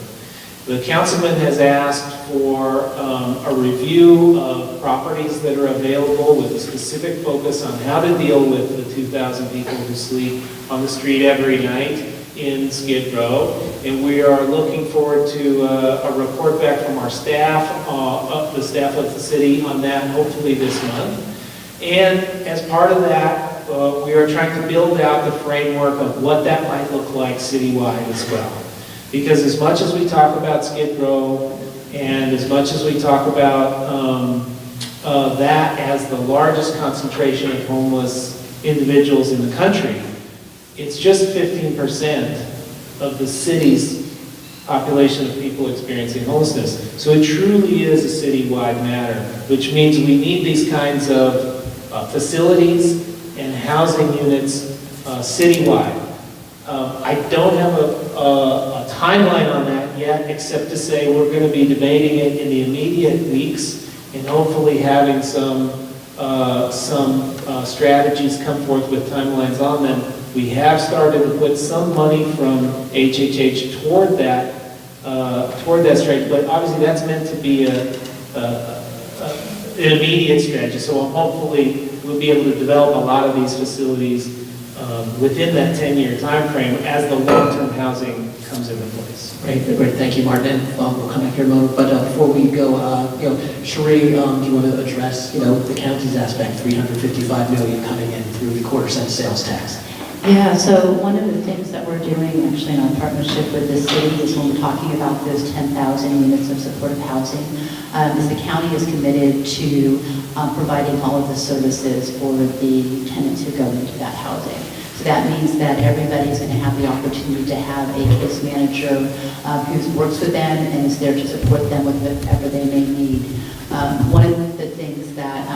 The councilman has asked for a review of properties that are available with a specific focus on how to deal with the 2,000 people who sleep on the street every night in Skid Row, and we are looking forward to a report back from our staff, the staff of the city on that, hopefully this month. And as part of that, we are trying to build out the framework of what that might look like citywide as well. Because as much as we talk about Skid Row, and as much as we talk about that as the largest concentration of homeless individuals in the country, it's just 15% of the city's population of people experiencing homelessness. So it truly is a citywide matter, which means we need these kinds of facilities and housing units citywide. I don't have a timeline on that yet, except to say we're going to be debating it in the immediate weeks and hopefully having some strategies come forth with timelines on them. We have started to put some money from HHH toward that strategy, but obviously that's meant to be an immediate strategy. So hopefully we'll be able to develop a lot of these facilities within that 10-year time frame as the long-term housing comes into place. Great. Thank you, Martin. We'll come back here in a moment. But before we go, Cheri, do you want to address, the county's aspect, $355 million coming in through the quarter-cent sales tax? Yeah, so one of the things that we're doing actually in our partnership with the city is when we're talking about those 10,000 units of supportive housing, is the county is committed to providing all of the services for the tenants who go into that housing. So that means that everybody's going to have the opportunity to have a case manager who works with them and is there to support them with whatever they may need. One of the things that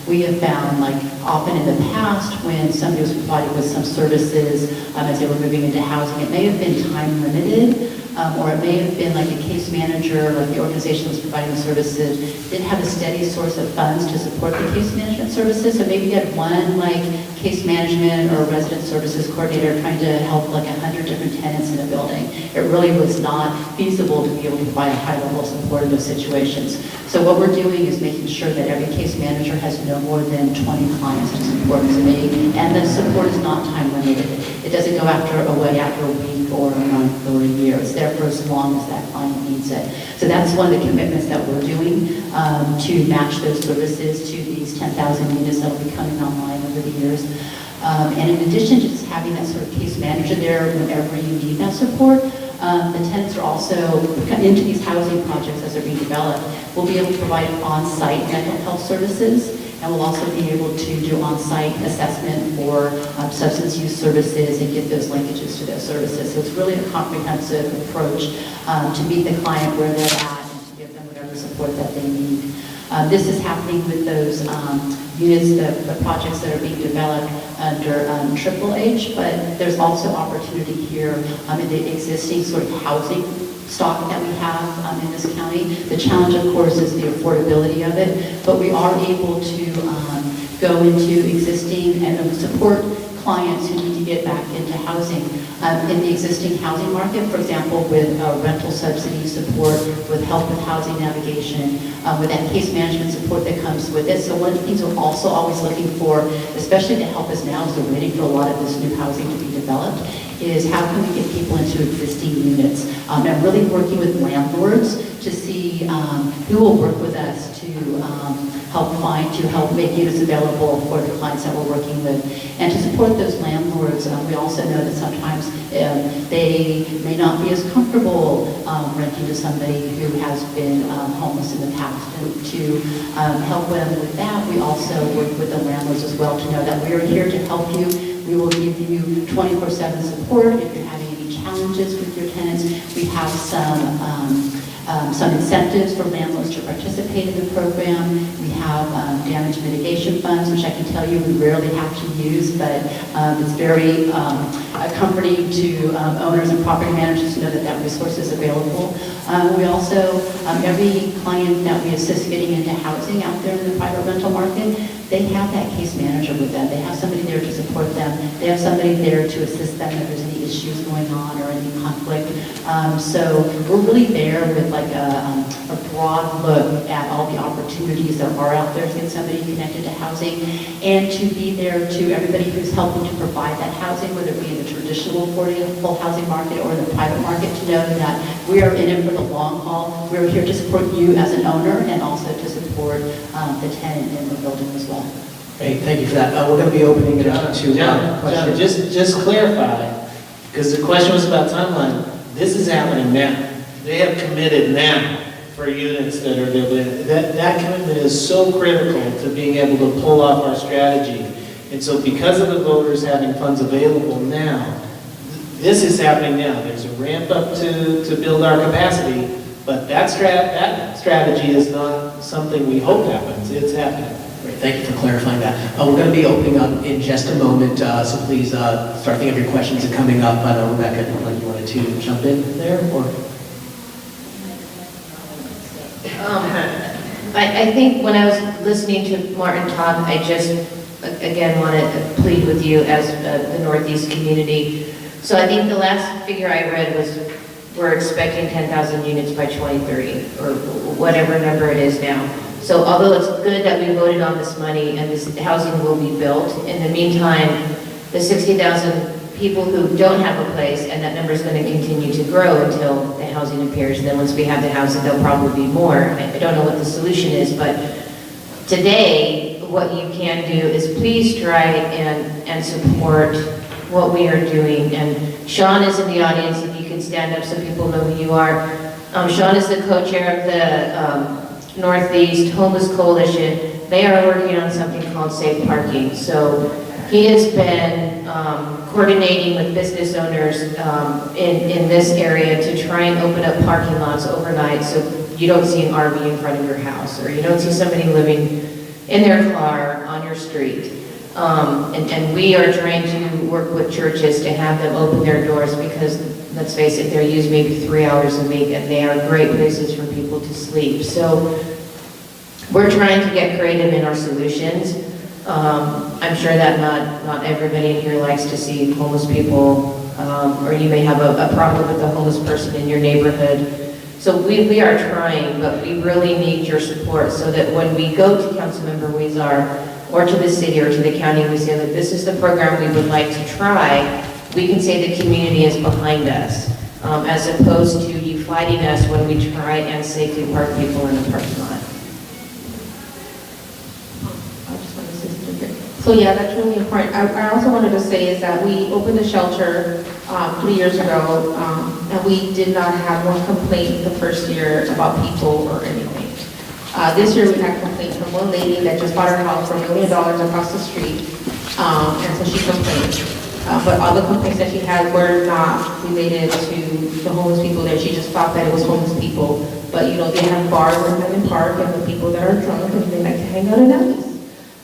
We have found, like, often in the past, when somebody was provided with some services as they were moving into housing, it may have been time limited, or it may have been like a case manager, like the organization was providing the services, didn't have a steady source of funds to support the case management services. So maybe you had one like case management or resident services coordinator trying to help like 100 different tenants in a building. It really was not feasible to be able to provide a high level of support in those situations. So what we're doing is making sure that every case manager has no more than 20 clients to support today, and the support is not time limited. It doesn't go after a week or a month or a year. It's there for as long as that client needs it. So that's one of the commitments that we're doing to match those services to these 10,000 units that will be coming online over the years. And in addition to just having that sort of case manager there whenever you need that support, the tenants are also into these housing projects as they're being developed. We'll be able to provide on-site mental health services, and we'll also be able to do on-site assessment for substance use services and get those linkages to those services. So it's really a comprehensive approach to meet the client where they're at and to give them whatever support that they need. This is happening with those units, the projects that are being developed under Triple H, but there's also opportunity here in the existing sort of housing stock that we have in this county. The challenge, of course, is the affordability of it, but we are able to go into existing and support clients who need to get back into housing in the existing housing market, for example, with rental subsidy support, with help with housing navigation, with that case management support that comes with it. So one of the things we're also always looking for, especially to help us now as we're waiting for a lot of this new housing to be developed, is how can we get people into existing units? And really working with landlords to see who will work with us to help make units available for the clients that we're working with. And to support those landlords, we also know that sometimes they may not be as comfortable renting to somebody who has been homeless in the past. And to help them with that, we also work with the landlords as well to know that we are here to help you. We will give you 24/7 support if you're having any challenges with your tenants. We have some incentives for landlords to participate in the program. We have damage mitigation funds, which I can tell you we rarely have to use, but it's very comforting to owners and property managers to know that that resource is available. We also, every client that we assist getting into housing out there in the private rental market, they have that case manager with them. They have somebody there to support them. They have somebody there to assist them if there's any issues going on or any conflict. So we're really there with like a broad look at all the opportunities that are out there to get somebody connected to housing, and to be there to everybody who's helping to provide that housing, whether it be in the traditional affordable housing market or the private market, to know that we are in it for the long haul. We're here to support you as an owner and also to support the tenant in the building as well. Great, thank you for that. We're going to be opening it up to John, questions. just clarify, because the question was about timeline. This is happening now. They have committed now for units that are available. That commitment is so critical to being able to pull off our strategy. And so because of the voters having funds available now, this is happening now. There's a ramp up to build our capacity, but that strategy is not something we hope happens. It's happening. Great, thank you for clarifying that. We're going to be opening up in just a moment, so please start thinking of your questions and coming up. I know Rebecca, it looked like you wanted to jump in there, or? I think when I was listening to Martin talk, I just, again, want to plead with you as the Northeast community. So I think the last figure I read was we're expecting 10,000 units by 2030, or whatever number it is now. So although it's good that we voted on this money and this housing will be built, in the meantime, the 60,000 people who don't have a place, and that number is going to continue to grow until the housing appears. And then once we have the housing, there'll probably be more. I don't know what the solution is, but today, what you can do is please try and support what we are doing. And Sean is in the audience. If you can stand up so people know who you are. Sean is the co-chair of the Northeast Homeless Coalition. They are working on something called safe parking. So he has been coordinating with business owners in this area to try and open up parking lots overnight so you don't see an RV in front of your house, or you don't see somebody living in their car on your street. And we are trying to work with churches to have them open their doors because, let's face it, they're used maybe 3 hours a week and they are great places for people to sleep. So we're trying to get creative in our solutions. I'm sure that not everybody in here likes to see homeless people, or you may have a problem with a homeless person in your neighborhood. So we are trying, but we really need your support so that when we go to Councilmember Huizar or to the city or to the county, we say that this is the program we would like to try, we can say the community is behind us, as opposed to you fighting us when we try and safely park people in the parking lot. So yeah, that's really important. I also wanted to say is that we opened the shelter 3 years ago, and we did not have one complaint the first year about people or anything. This year we had complaints from one lady that just bought her house for $1 million across the street, and so she complained. But all the complaints that she had were not related to the homeless people there. She just thought that it was homeless people. But you know, they have bars in Highland Park, and the people that are drunk and they like to hang out in alleys.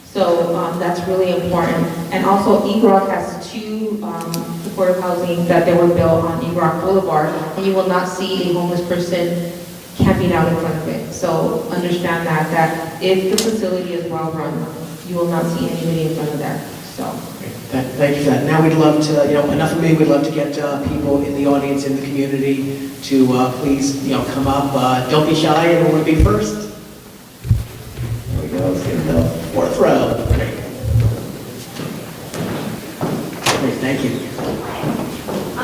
So that's really important. And also, EGROC has 2 supportive housing that they were built on EGROC Boulevard, and you will not see a homeless person camping out in front of it. So understand that if the facility is well run, you will not see anybody in front of that. So. Thank you for that. Now we'd love to, enough of me, we'd love to get people in the audience, in the community to please, come up. Don't be shy, everyone want to be first. There we go, let's get in the 4th row. Great. Great, thank you. I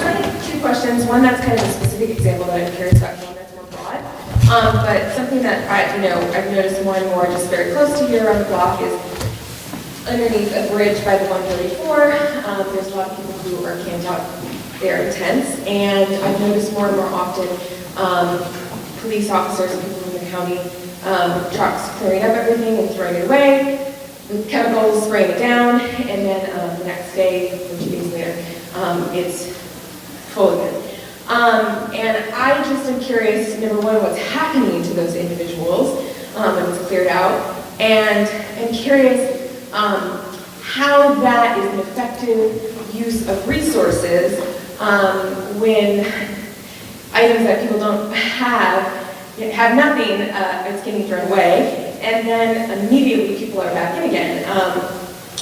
have 2 questions. One that's kind of a specific example that I'm curious about, one that's more broad. But something that I've noticed more and more just very close to here on the block is underneath a bridge by the 134. There's a lot of people who are camped out there in tents, and I've noticed more and more often police officers and people from the county trucks clearing up everything and throwing it away with chemicals, spraying it down, and then the next day, or 2 days later, it's full again. And I just am curious, number one, what's happening to those individuals when it's cleared out, and I'm curious how that is an effective use of resources when items that people don't have nothing, it's getting thrown away, and then immediately people are back in again.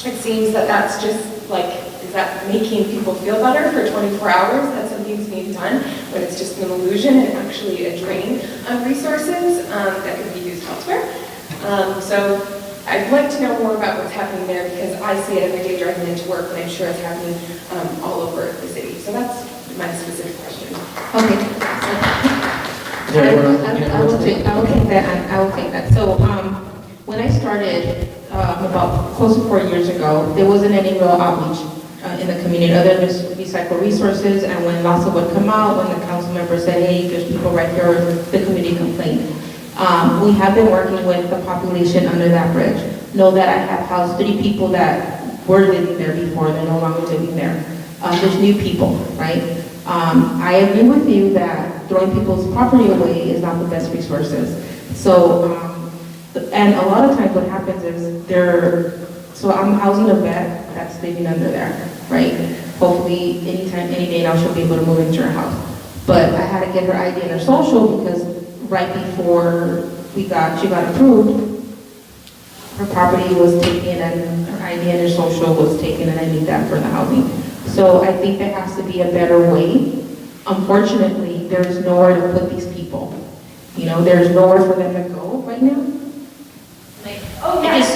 It seems that that's just like, is that making people feel better for 24 hours that something's being done when it's just an illusion and actually a drain of resources that could be used elsewhere? So I'd like to know more about what's happening there because I see it every day driving into work, and I'm sure it's happening all over the city. So that's my specific question. Okay. I will take that. So when I started about close to 4 years ago, there wasn't any real outreach in the community other than just recycle resources. And when LASA would come out, when the council member said, hey, there's people right here, the community complained. We have been working with the population under that bridge. Know that I have housed 3 people that were living there before, they're no longer living there. There's new people, right? I agree with you that throwing people's property away is not the best resources. So, and a lot of times what happens is so I'm housing a vet that's living under there, right? Hopefully any day now she'll be able to move into her house. But I had to get her ID and her social because right before she got approved, her property was taken and her ID and her social was taken, and I need that for the housing. So I think there has to be a better way. Unfortunately, there's nowhere to put these people. There's nowhere for them to go right now. Oh, yes.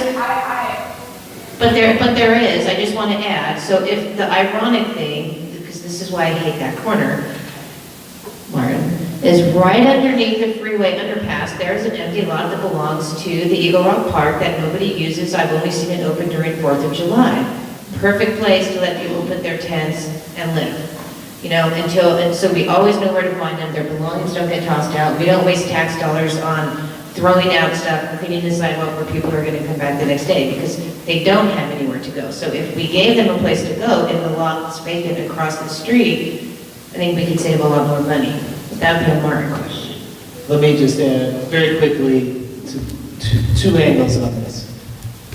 But there is, I just want to add, so if the ironic thing, because this is why I hate that corner, Lauren, is right underneath the freeway underpass, there's an empty lot that belongs to the Eagle Rock Park that nobody uses. I've only seen it open during 4th of July. Perfect place to let people put their tents and live. And so we always know where to find them. Their belongings don't get tossed out. We don't waste tax dollars on throwing out stuff and cleaning the sidewalk where people are going to come back the next day because they don't have anywhere to go. So if we gave them a place to go in the lot that's vacant across the street, I think we could save a lot more money. That would be a Martin question. Let me just add very quickly two angles on this.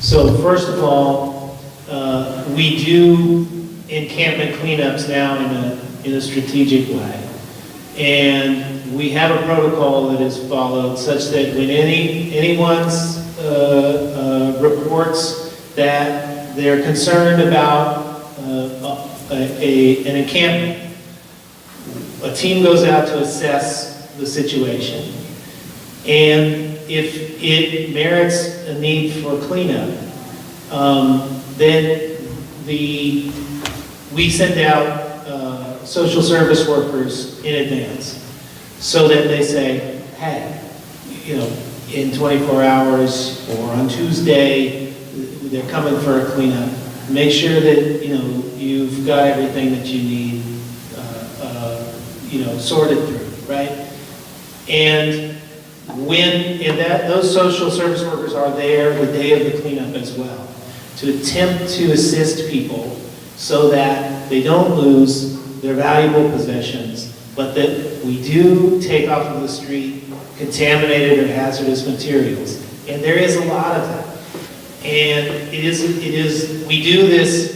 So first of all, we do encampment cleanups now in a strategic way. And we have a protocol that is followed such that when anyone's reports that they're concerned about an encampment, a team goes out to assess the situation. And if it merits a need for cleanup, then we send out social service workers in advance so that they say, hey, in 24 hours or on Tuesday, they're coming for a cleanup. Make sure that, you've got everything that you need, sorted through, right? And those social service workers are there the day of the cleanup as well to attempt to assist people so that they don't lose their valuable possessions, but that we do take off of the street contaminated or hazardous materials. And there is a lot of that. And we do this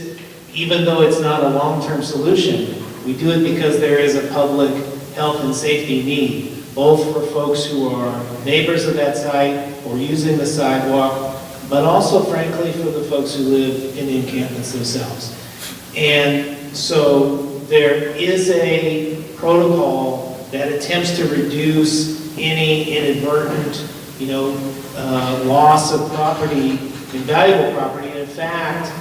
even though it's not a long-term solution. We do it because there is a public health and safety need, both for folks who are neighbors of that site or using the sidewalk, but also, frankly, for the folks who live in the encampments themselves. And so there is a protocol that attempts to reduce any inadvertent, loss of property, invaluable property. And in fact,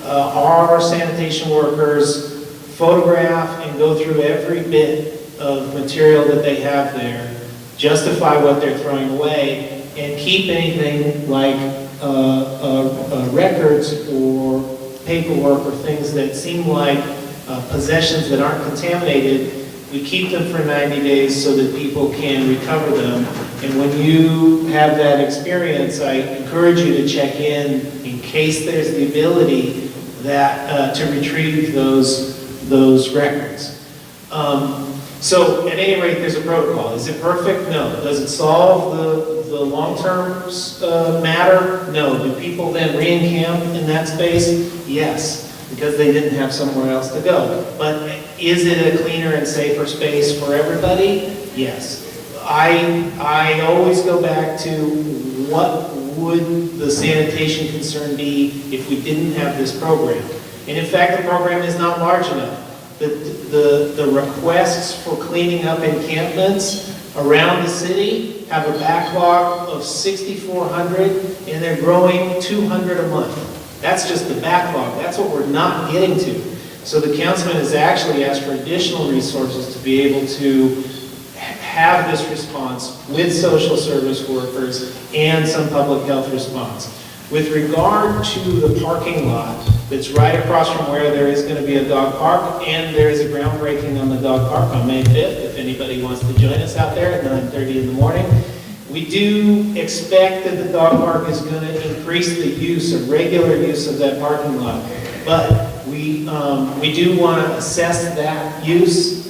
our sanitation workers photograph and go through every bit of material that they have there, justify what they're throwing away, and keep anything like records or paperwork or things that seem like possessions that aren't contaminated. We keep them for 90 days so that people can recover them. And when you have that experience, I encourage you to check in case there's the ability that to retrieve those records. So at any rate, there's a protocol. Is it perfect? No. Does it solve the long-term matter? No. Do people then re-encamp in that space? Yes, because they didn't have somewhere else to go. But is it a cleaner and safer space for everybody? Yes. I always go back to what would the sanitation concern be if we didn't have this program. And in fact, the program is not large enough. The requests for cleaning up encampments around the city have a backlog of 6,400, and they're growing 200 a month. That's just the backlog. That's what we're not getting to. So the councilman has actually asked for additional resources to be able to have this response with social service workers and some public health response. With regard to the parking lot that's right across from where there is going to be a dog park, and there is a groundbreaking on the dog park on May 5th, if anybody wants to join us out there at 9:30 in the morning. We do expect that the dog park is going to increase the use, or regular use of that parking lot. But we do want to assess that use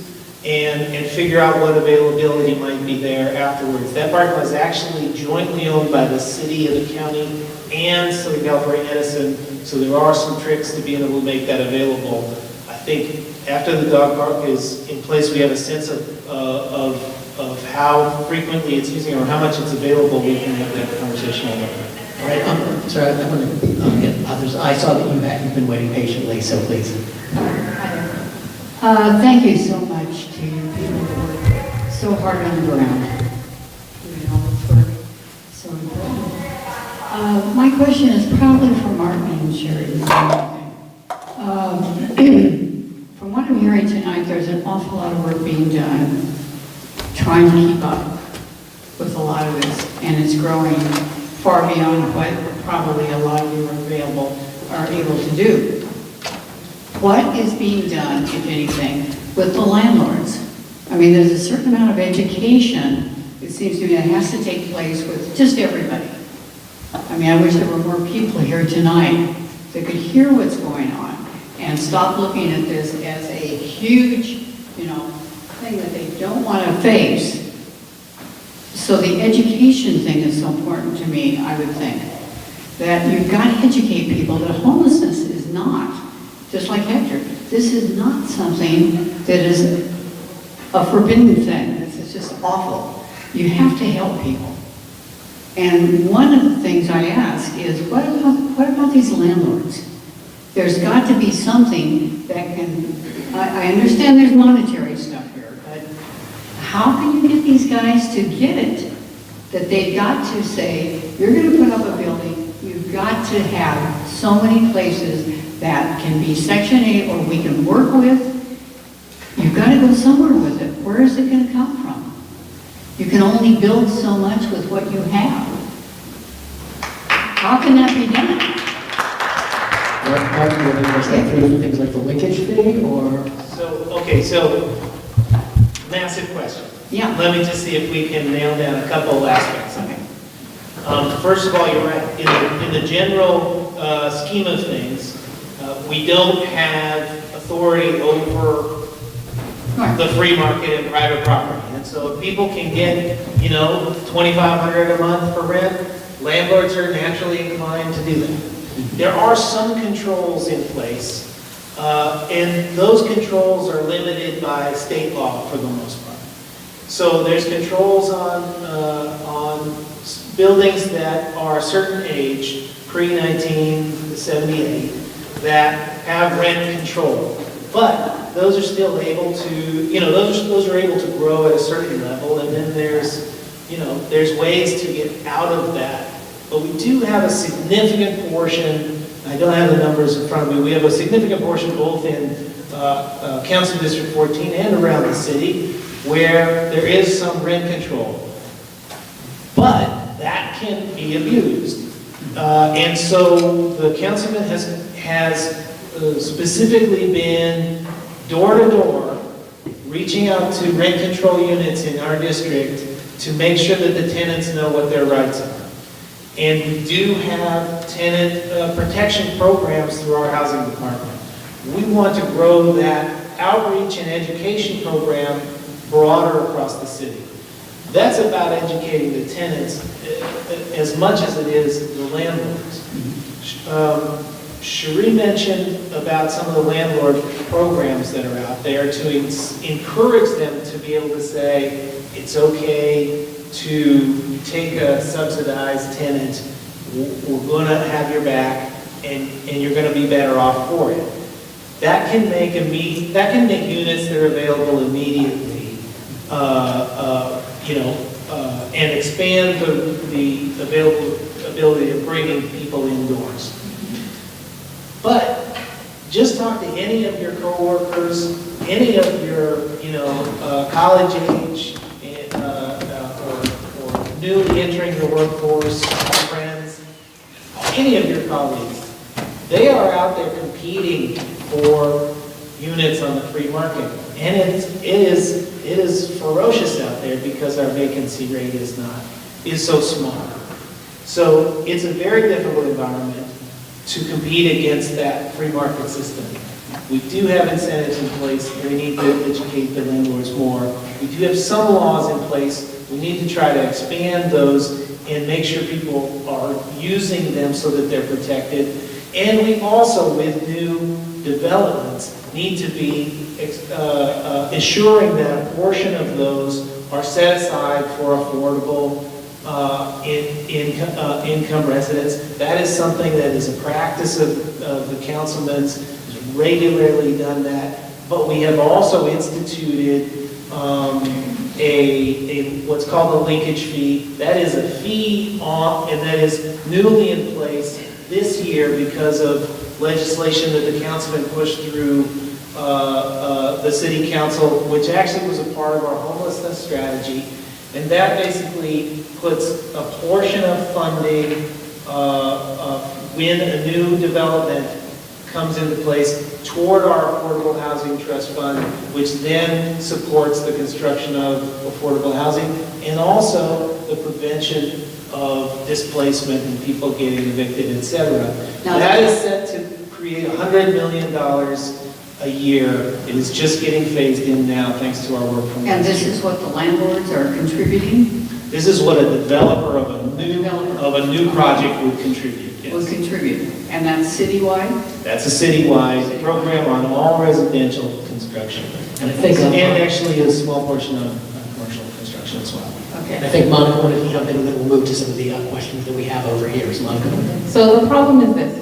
and figure out what availability might be there afterwards. That parking lot is actually jointly owned by the city of the county and Southern California Edison, so there are some tricks to being able to make that available. I think after the dog park is in place, we have a sense of how frequently it's using or how much it's available. We can have that conversation all over. All right, sorry, I want to get others. I saw that you've been waiting patiently, so please. Thank you so much to people who work so hard on the ground. For so important. My question is probably for Martin and Cheri. From what I'm hearing tonight, there's an awful lot of work being done trying to keep up with a lot of this, and it's growing far beyond what probably a lot of you are able to do. What is being done, if anything, with the landlords? I mean, there's a certain amount of education, it seems to me, that has to take place with just everybody. I mean, I wish there were more people here tonight that could hear what's going on and stop looking at this as a huge, thing that they don't want to face. So the education thing is so important to me, I would think. That you've got to educate people that homelessness is not, just like Hector, this is not something that is a forbidden thing. This is just awful. You have to help people. And one of the things I ask is, what about these landlords? There's got to be something that can, I understand there's monetary stuff here, but how can you get these guys to get it? That they've got to say, you're going to put up a building, you've got to have so many places that can be Section 8 or we can work with. You've got to go somewhere with it. Where is it going to come from? You can only build so much with what you have. How can that be done? Mark, you want to address that through things like the linkage fee, or? So, massive question. Yeah. Let me just see if we can nail down a couple of aspects. First of all, you're right. In the general scheme of things, we don't have authority over the free market and private property. And so if people can get, $2,500 a month for rent, landlords are naturally inclined to do that. There are some controls in place, and those controls are limited by state law for the most part. So there's controls on buildings that are a certain age, pre-1978, that have rent control. But those are still able to, those are able to grow at a certain level, and then there's ways to get out of that. But we do have a significant portion, I don't have the numbers in front of me, we have a significant portion both in Council District 14 and around the city where there is some rent control. But that can be abused. And so the councilman has specifically been door to door, reaching out to rent control units in our district to make sure that the tenants know what their rights are. And we do have tenant protection programs through our housing department. We want to grow that outreach and education program broader across the city. That's about educating the tenants as much as it is the landlords. Cheri mentioned about some of the landlord programs that are out there to encourage them to be able to say, it's okay to take a subsidized tenant, we're going to have your back, and you're going to be better off for it. That can make units that are available immediately, and expand the ability of bringing people indoors. But just talk to any of your coworkers, any of your, college age, or newly entering the workforce friends, any of your colleagues. They are out there competing for units on the free market, and it is ferocious out there because our vacancy rate is so small. So it's a very difficult environment to compete against that free market system. We do have incentives in place. We need to educate the landlords more. We do have some laws in place. We need to try to expand those and make sure people are using them so that they're protected. And we also, with new developments, need to be ensuring that a portion of those are set aside for affordable income residents. That is something that is a practice of the councilman's, regularly done that. But we have also instituted what's called a linkage fee. That is a fee and that is newly in place this year because of legislation that the councilman pushed through the city council, which actually was a part of our homelessness strategy. And that basically puts a portion of funding when a new development comes into place toward our Affordable Housing Trust Fund, which then supports the construction of affordable housing and also the prevention of displacement and people getting evicted, etc. Now that is set to create $100 million a year. It is just getting phased in now thanks to our work from And this is what the landlords are contributing? This is what a developer of a new project would contribute, Will yes. contribute, and that's citywide? That's a citywide program on all residential construction. And I think, And actually a small portion of commercial construction as well. and I Okay. think Monica wanted to jump in, and then we'll move to some of the questions that we have over here. Is Monica? So the problem is this.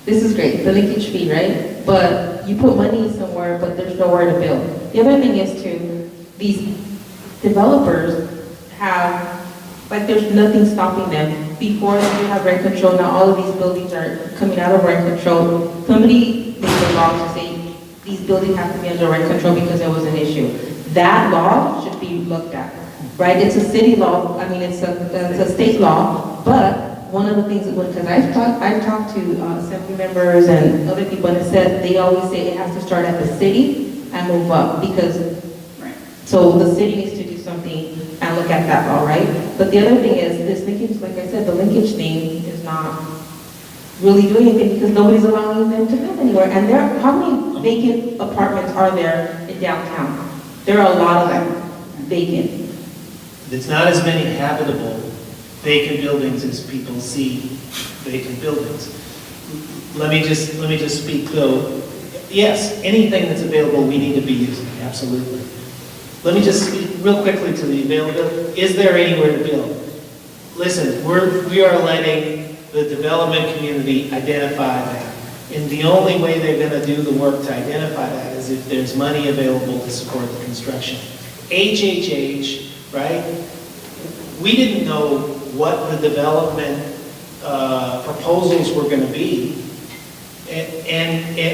This is great, the linkage fee, right? But you put money somewhere, but there's nowhere to build. The other thing is too, these developers have, like, there's nothing stopping them. Before they have rent control, now all of these buildings are coming out of rent control. Somebody made a law to say these buildings have to be under rent control because there was an issue. That law should be looked at, right? It's a city law, I mean, it's a state law, but one of the things, because I've talked to assembly members and other people, and it said, they always say it has to start at the city and move up, because, Right. so the city needs to do something and look at that law, right? But the other thing is, this linkage, like I said, the linkage thing is not really doing anything, because nobody's allowing them to live anywhere. And how many vacant apartments are there in downtown? There are a lot of them vacant. It's not as many habitable vacant buildings as people see vacant buildings. Let me just speak though. Yes, anything that's available, we need to be using, absolutely. Let me just speak real quickly to the availability. Is there anywhere to build? Listen, we are letting the development community identify that. And the only way they're gonna do the work to identify that is if there's money available to support the construction. HHH, right? We didn't know what the development proposals were going to be,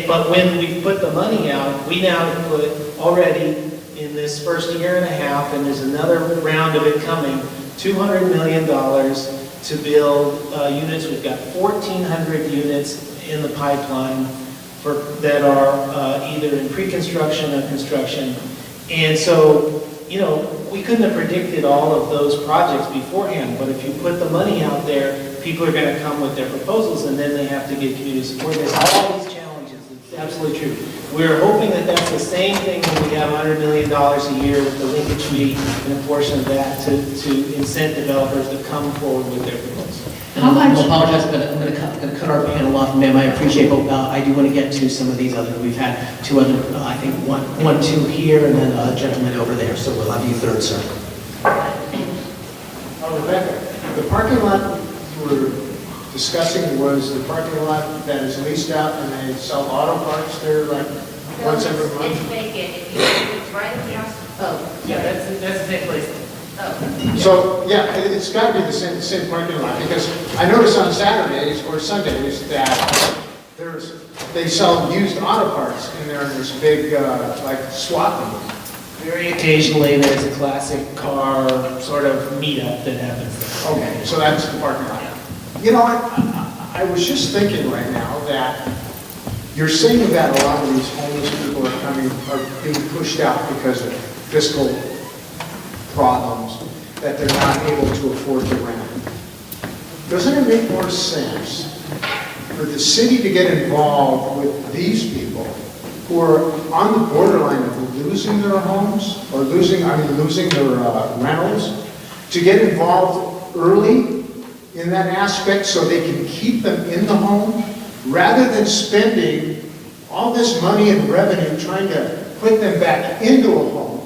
but when we put the money out, we now put already in this first year and a half, and there's another round of it coming, $200 million to build units. We've got 1,400 units in the pipeline that are either in pre-construction or construction, and so, you know, we couldn't have predicted all of those projects beforehand, but if you put the money out there, people are going to come with their proposals, and then they have to get community support. There's all these challenges. It's absolutely true. We're hoping that that's the same thing when we have $100 million a year with the linkage fee and a portion of that to incent developers to come forward with their proposals. How much- I apologize, but I'm going to cut our panel off, ma'am. I appreciate, but I do want to get to some of these other. We've had two other, I think two here, and then a gentleman over there. So we'll have you third, sir. Rebecca, the parking lot you were discussing was the parking lot that is leased out and they sell auto parts there like once every month? It's vacant, it's right across, Yeah, that's the same place. So, yeah, it's got to be the same parking lot, because I notice on Saturdays or Sundays that they sell used auto parts in there in this big, like, swap meet. Very occasionally, there's a classic car sort of meetup that happens there. Okay, so that's the parking lot. You know, I was just thinking right now that you're saying that a lot of these homeless people are being pushed out because of fiscal problems, that they're not able to afford the rent. Doesn't it make more sense for the city to get involved with these people who are on the borderline of losing their homes or losing their rentals, to get involved early in that aspect so they can keep them in the home, rather than spending all this money and revenue trying to put them back into a home?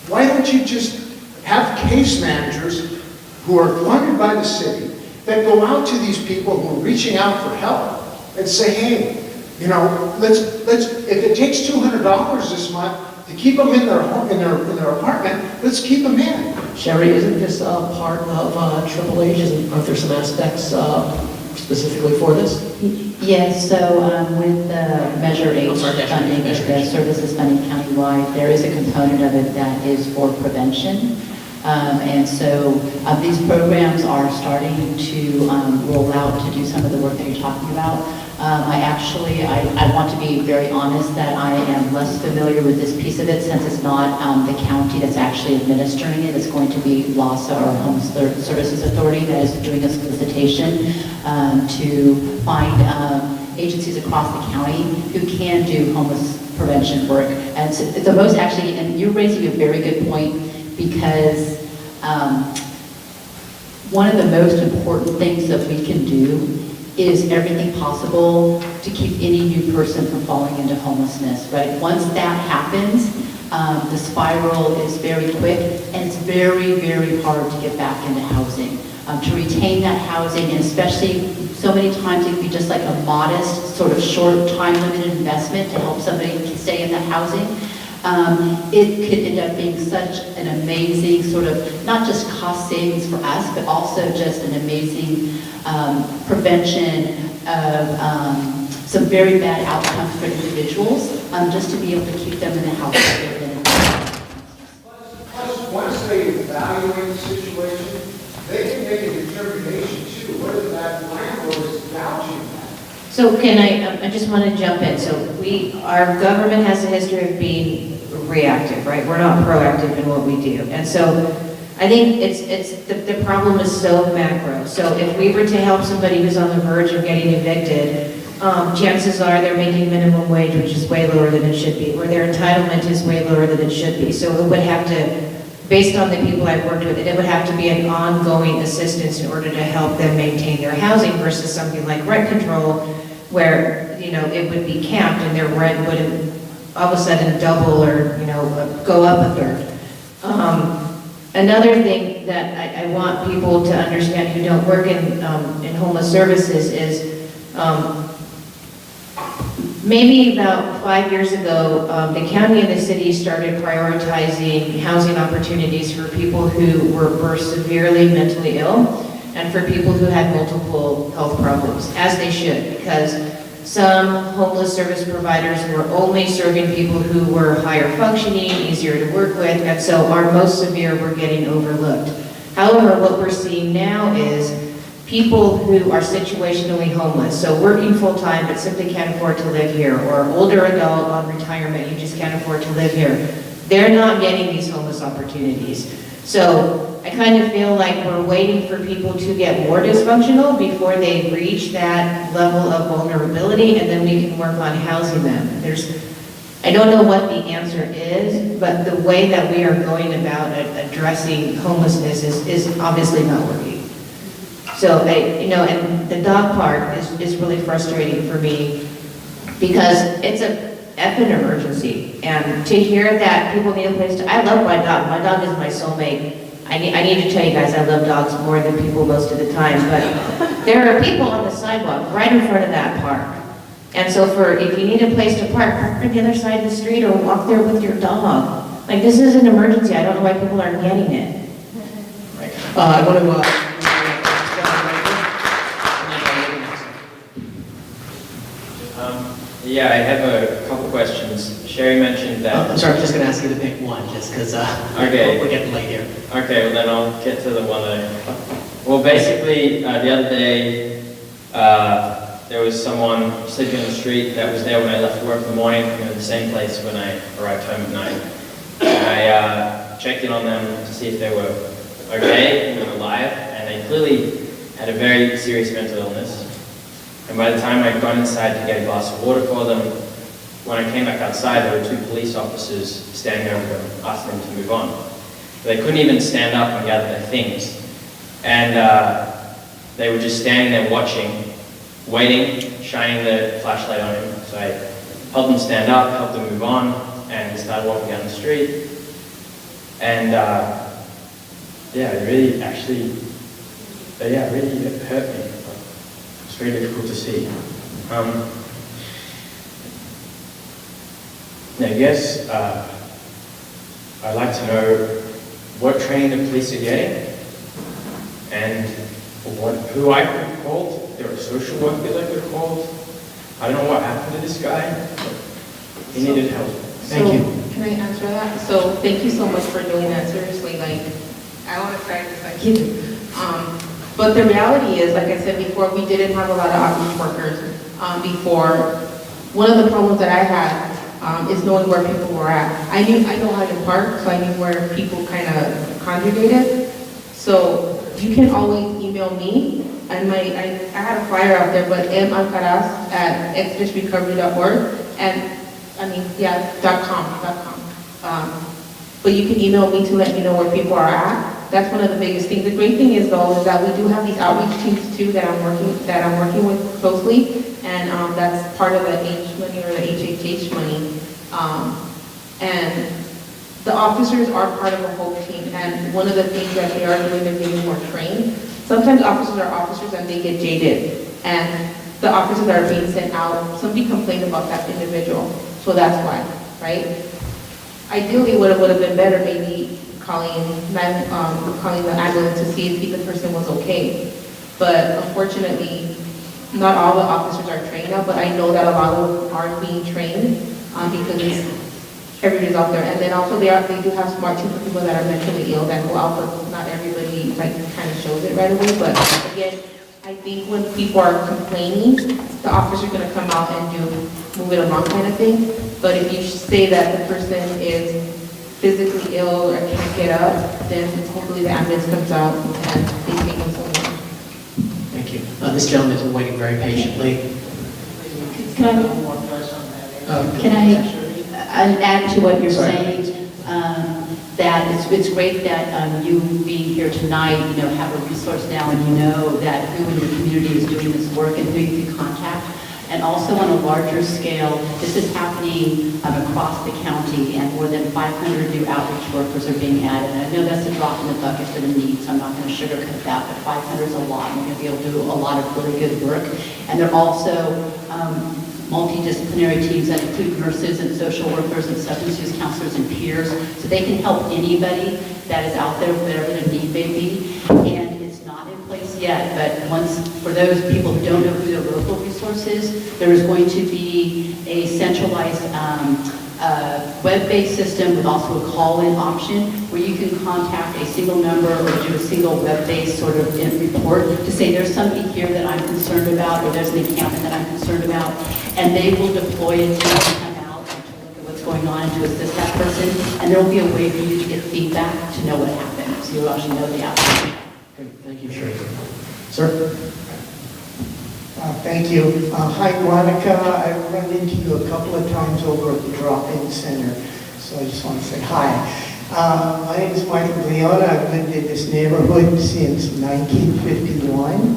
Why don't you just have case managers who are funded by the city that go out to these people who are reaching out for help and say, hey, you know, let's if it takes $200 this month to keep them in their home, in their apartment, let's keep them in. Cheri, isn't this part of Triple H? Aren't there some aspects specifically for this? Yes, so with the Measure H I'm sorry, funding, Measure the H. services funding countywide, there is a component of it that is for prevention. And so these programs are starting to roll out to do some of the work that you're talking about. I want to be very honest that I am less familiar with this piece of it, since it's not the county that's actually administering it. It's going to be LASA, or Homeless Services Authority, that is doing a solicitation to find agencies across the county who can do homeless prevention work. And so the most actually, and you're raising a very good point, because one of the most important things that we can do is everything possible to keep any new person from falling into homelessness, right? Once that happens, the spiral is very quick, and it's very, very hard to get back into housing. To retain that housing, and especially so many times it can be just like a modest, sort of short time limited investment to help somebody stay in that housing. It could end up being such an amazing sort of, not just cost savings for us, but also just an amazing prevention of some very bad outcomes for individuals, just to be able to keep them in the house that they're in. Plus, once they evaluate the situation, they can make a determination too, whether that landlord is gouging that. So can I just want to jump in. So our government has a history of being reactive, right? We're not proactive in what we do. And so I think the problem is so macro. So if we were to help somebody who's on the verge of getting evicted, chances are they're making minimum wage, which is way lower than it should be, or their entitlement is way lower than it should be. So it would have to, based on the people I've worked with, it would have to be an ongoing assistance in order to help them maintain their housing versus something like rent control, where, you know, it would be capped and their rent wouldn't all of a sudden double or, you know, go up a third. Another thing that I want people to understand who don't work in homeless services is maybe about 5 years ago, the county and the city started prioritizing housing opportunities for people who were severely mentally ill and for people who had multiple health problems, as they should, because some homeless service providers were only serving people who were higher functioning, easier to work with, and so our most severe were getting overlooked. However, what we're seeing now is people who are situationally homeless, so working full-time but simply can't afford to live here, or older adult on retirement, you just can't afford to live here. They're not getting these homeless opportunities. So I kind of feel like we're waiting for people to get more dysfunctional before they reach that level of vulnerability, and then we can work on housing them. I don't know what the answer is, but the way that we are going about addressing homelessness is obviously not working. So, and the dog park is really frustrating for me because it's a effing emergency. And to hear that people need a place to, I love my dog. My dog is my soulmate. I need to tell you guys, I love dogs more than people most of the time, but there are people on the sidewalk right in front of that park. And so if you need a place to park on the other side of the street or walk there with your dog. Like, this is an emergency. I don't know why people aren't getting it. I want to, Yeah, I have a couple questions. Cheri mentioned that... I'm sorry, I'm just going to ask you to pick one, just because Okay. we're getting late here. Okay, well then I'll get to the one that Well, basically, the other day, there was someone sleeping on the street that was there when I left work in the morning, the same place when I arrived home at night. I checked in on them to see if they were okay and alive, and they clearly had a very serious mental illness. And by the time I'd gone inside to get a glass of water for them, when I came back outside, there were 2 police officers standing over them, asking them to move on. But they couldn't even stand up and gather their things. And they were just standing there watching, waiting, shining the flashlight on him. So I helped them stand up, helped them move on, and he started walking down the street. And yeah, it really actually, it really hurt me. It's very difficult to see. Now, yes, I'd like to know what training the police are getting and who I could have called. There are social workers I could have called. I don't know what happened to this guy. He needed help. Thank you. Can I answer that? So thank you so much for doing that. Seriously, I want to say this, I keep but the reality is, like I said before, we didn't have a lot of outreach workers before. One of the problems that I had is knowing where people were at. I know Highland Park, so I knew where people kind of congregated. So you can always email me, and I had a flyer out there, but Alcaraz at exodusrecovery.org, and .com. But you can email me to let me know where people are at. That's one of the biggest things. The great thing is though, is that we do have these outreach teams too that I'm working with closely, and that's part of the H money or the HHH money. And the officers are part of a whole team, and one of the things that they are doing is getting more trained. Sometimes officers are officers and they get jaded, and the officers that are being sent out, somebody complained about that individual, so that's why, right? Ideally, what would have been better, maybe calling the ambulance to see if the person was okay. But unfortunately, not all the officers are trained now, but I know that a lot of them are being trained because everybody's out there. And then also they do have smart teams for people that are mentally ill that go out, but not everybody like kind of shows it right away. But again, I think when people are complaining, the officer's gonna come out and move it along kind of thing. But if you say that the person is physically ill or can't get up, then hopefully the ambulance comes out and they take them somewhere. Thank you. This gentleman's been waiting very patiently. Can I add to what you're saying? That it's great that you being here tonight, have a resource now and you know that who in your community is doing this work and who you can contact. And also on a larger scale, this is happening across the county and more than 500 new outreach workers are being added. And I know that's a drop in the bucket for the need, so I'm not going to sugarcoat that, but 500 is a lot and we're going to be able to do a lot of really good work. And they're also multidisciplinary teams that include nurses and social workers and substance use counselors and peers, so they can help anybody that is out there, whatever the need may be. And it's not in place yet, but for those people who don't know who the local resource is, there is going to be a centralized web-based system with also a call-in option where you can contact a single number or do a single web-based sort of report to say there's somebody here that I'm concerned about or there's an encampment that I'm concerned about, and they will deploy a team to come out and to look at what's going on and to assist that person, and there will be a way for you to get feedback to know what happened, so you'll actually know the outcome. Okay, thank you, Cheri. Sir? Thank you. Hi, Monica. I've run into you a couple of times over at the drop-in center, so I just want to say hi. My name is Michael Leon. I've lived in this neighborhood since 1951.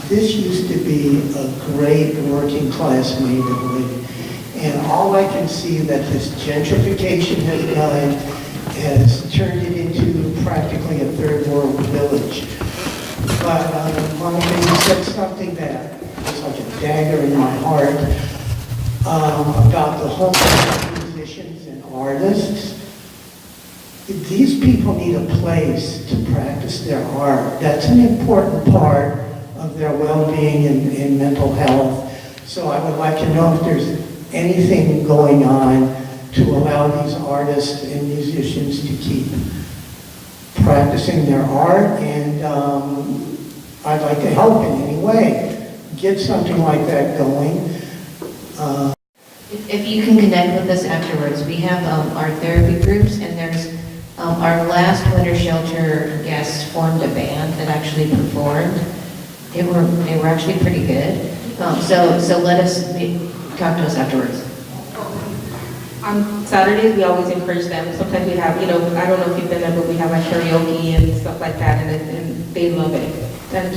This used to be a great working-class neighborhood, and all I can see that this gentrification has done has turned it into practically a third-world village. But Monica, you said something that was like a dagger in my heart about the homeless musicians and artists. These people need a place to practice their art. That's an important part of their well-being and mental health. So I would like to know if there's anything going on to allow these artists and musicians to keep practicing their art, and I'd like to help in any way. Get something like that going. If you can connect with us afterwards, we have our therapy groups, and there's our last winter shelter guests formed a band that actually performed. They were actually pretty good. So let us talk to us afterwards. On Saturdays, we always encourage them. Sometimes we have, I don't know if you've been there, but we have like karaoke and stuff like that, and they love it. And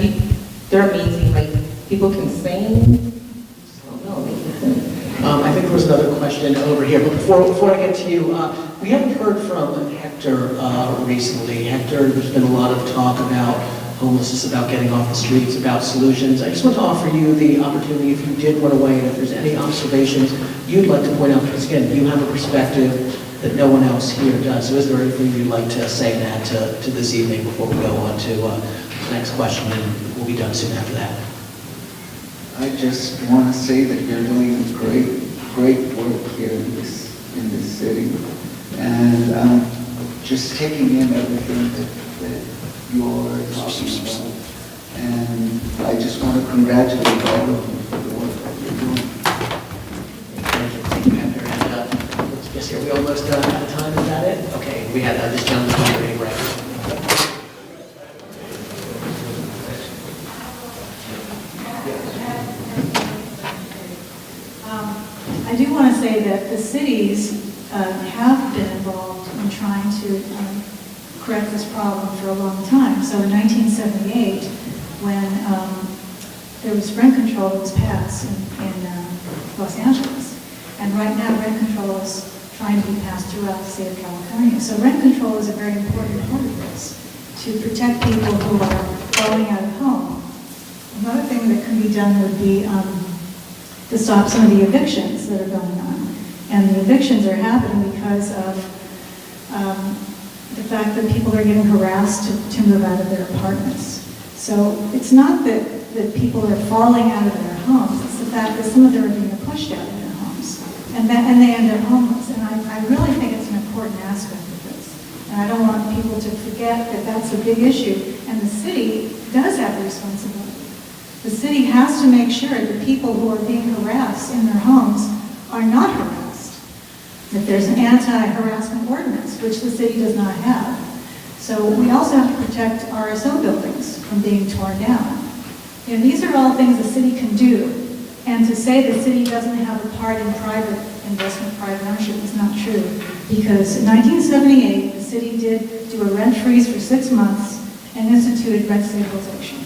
they're amazing. Like, people can sing. I think there was another question over here, but before I get to you, we haven't heard from Hector recently. Hector, there's been a lot of talk about homelessness, about getting off the streets, about solutions. I just want to offer you the opportunity, if you did run away, and if there's any observations you'd like to point out, because again, you have a perspective that no one else here does. So is there anything you'd like to say that to this evening before we go on to the next question, and we'll be done soon after that? I just want to say that you're doing great work here in this city, and just taking in everything that you're talking about. And I just want to congratulate all of you for the work that you're doing. Thank you, Hector. And I guess are we almost out of time? Is that it? Okay, we had this gentleman here, right? I do want to say that the cities have been involved in trying to correct this problem for a long time. So in 1978, when there was rent control that was passed in Los Angeles, and right now rent control is trying to be passed throughout the state of California. So rent control is a very important part of this, to protect people who are falling out of home. Another thing that can be done would be to stop some of the evictions that are going on. And the evictions are happening because of the fact that people are getting harassed to move out of their apartments. So it's not that people are falling out of their homes, it's the fact that some of them are being pushed out of their homes. And they end up homeless. And I really think it's an important aspect of this. And I don't want people to forget that that's a big issue. And the city does have a responsibility. The city has to make sure that people who are being harassed in their homes are not harassed. That there's an anti-harassment ordinance, which the city does not have. So we also have to protect RSO buildings from being torn down. You know, these are all things the city can do. And to say the city doesn't have a part in private investment, private ownership is not true. Because in 1978, the city did do a rent freeze for 6 months and instituted rent stabilization.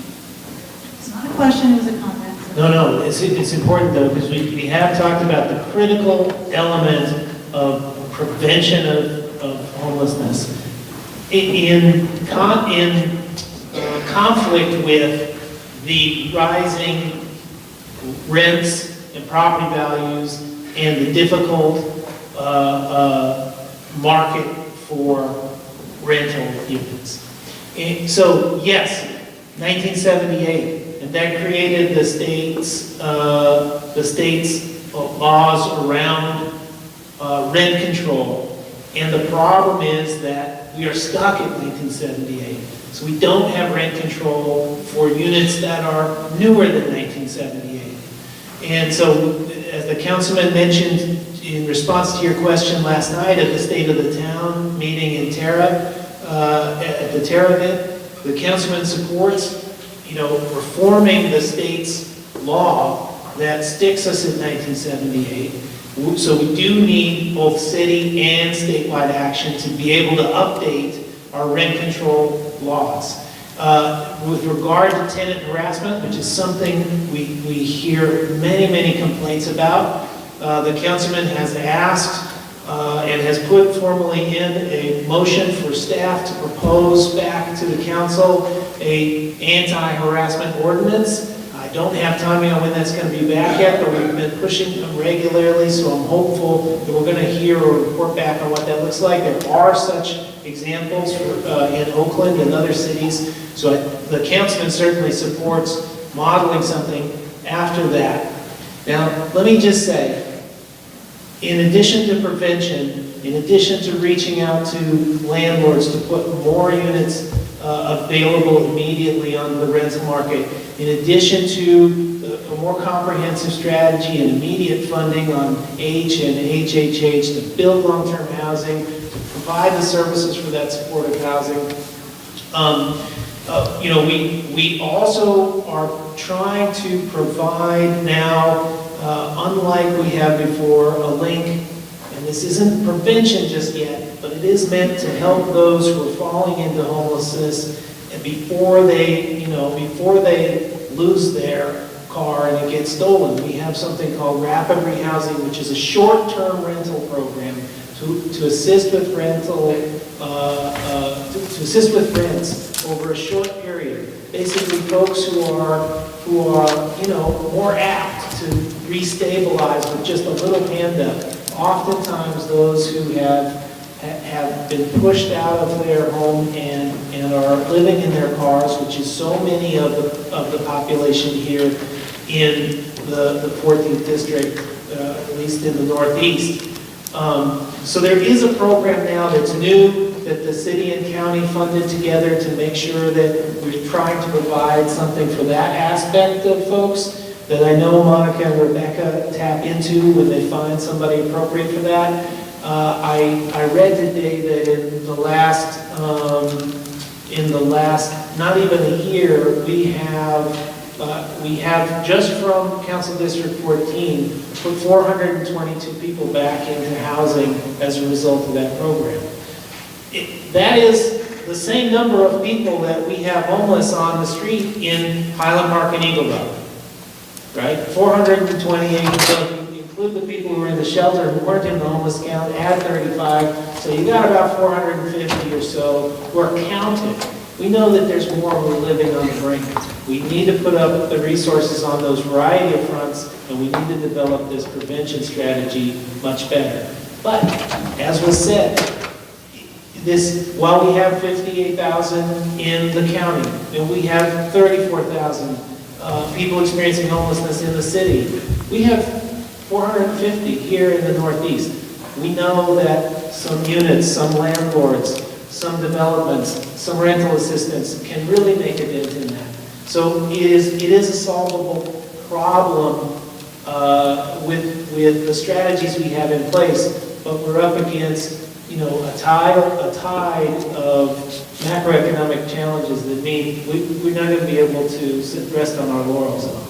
It's not a question, it was a comment. No, it's important though, because we have talked about the critical element of prevention of homelessness in conflict with the rising rents and property values and the difficult market for rental units. And so yes, 1978, and that created the state's laws around rent control. And the problem is that we are stuck at 1978. So we don't have rent control for units that are newer than 1978. And so, as the councilman mentioned in response to your question last night at the State of the Town meeting in Terra, at the Terra event, the councilman supports, reforming the state's law that sticks us in 1978. So we do need both city and statewide action to be able to update our rent control laws. With regard to tenant harassment, which is something we hear many complaints about, the councilman has asked and has put formally in a motion for staff to propose back to the council a anti-harassment ordinance. I don't have timing on when that's going to be back yet, but we've been pushing them regularly, so I'm hopeful that we're going to hear a report back on what that looks like. There are such examples in Oakland and other cities, so the councilman certainly supports modeling something after that. Now, let me just say, in addition to prevention, in addition to reaching out to landlords to put more units available immediately on the rental market, in addition to a more comprehensive strategy and immediate funding on H and HHH to build long-term housing, to provide the services for that supportive housing. We also are trying to provide now, unlike we have before, a link, and this isn't prevention just yet, but it is meant to help those who are falling into homelessness and before they lose their car and it gets stolen. We have something called rapid rehousing, which is a short-term rental program to assist with rental, to assist with rents over a short period. Basically, folks who are more apt to restabilize with just a little handout. Oftentimes, those who have been pushed out of their home and are living in their cars, which is so many of the population here in the 14th district, at least in the Northeast. So there is a program now that's new that the city and county funded together to make sure that we're trying to provide something for that aspect of folks that I know Monica and Rebecca tap into when they find somebody appropriate for that. I read today that in the last not even a year, we have just from Council District 14 put 422 people back into housing as a result of that program. That is the same number of people that we have homeless on the street in Highland Park and Eagle Rock, right? 428, so if you include the people who were in the shelter who weren't in the homeless count, add 35, so you got about 450 or so who are counted. We know that there's more who are living on the brink. We need to put up the resources on those variety of fronts, and we need to develop this prevention strategy much better. But, as was said, while we have 58,000 in the county, and we have 34,000 people experiencing homelessness in the city, we have 450 here in the Northeast. We know that some units, some landlords, some developments, some rental assistance can really make a dent in that. So it is a solvable problem with the strategies we have in place, but we're up against a tide of macroeconomic challenges that mean we're not going to be able to rest on our laurels at all.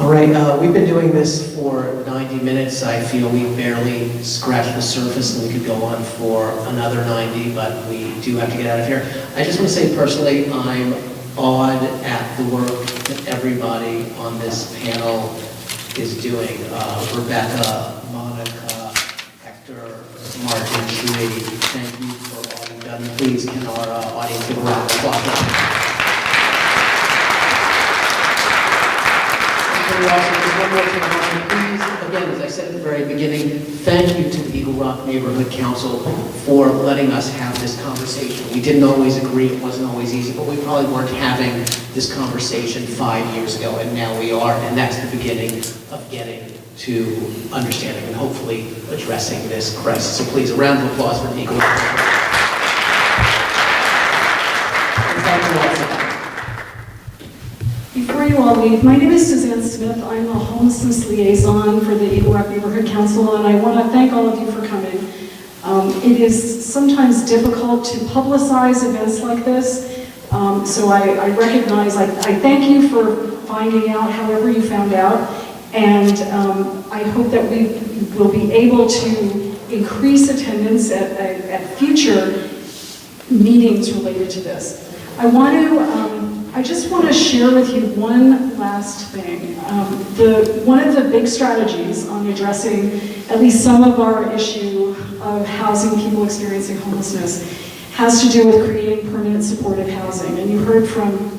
All right, we've been doing this for 90 minutes. I feel we barely scratched the surface, and we could go on for another 90, but we do have to get out of here. I just want to say personally, I'm awed at the work that everybody on this panel is doing. Rebecca, Monica, Hector, Martin, Cheri, thank you for all you've done. Please, can our audience give a round of applause? Also, just one more thing, please, again, as I said at the very beginning, thank you to the Eagle Rock Neighborhood Council for letting us have this conversation. We didn't always agree, it wasn't always easy, but we probably weren't having this conversation 5 years ago, and now we are, and that's the beginning of getting to understanding and hopefully addressing this crisis. So please, a round of applause for the Eagle Rock. And thank you all for that. Before you all leave, my name is Suzanne Smith. I'm a homelessness liaison for the Eagle Rock Neighborhood Council, and I want to thank all of you for coming. It is sometimes difficult to publicize events like this, so I recognize, I thank you for finding out however you found out, and I hope that we will be able to increase attendance at future meetings related to this. I just want to share with you one last thing. One of the big strategies on addressing at least some of our issue of housing people experiencing homelessness has to do with creating permanent supportive housing. And you heard from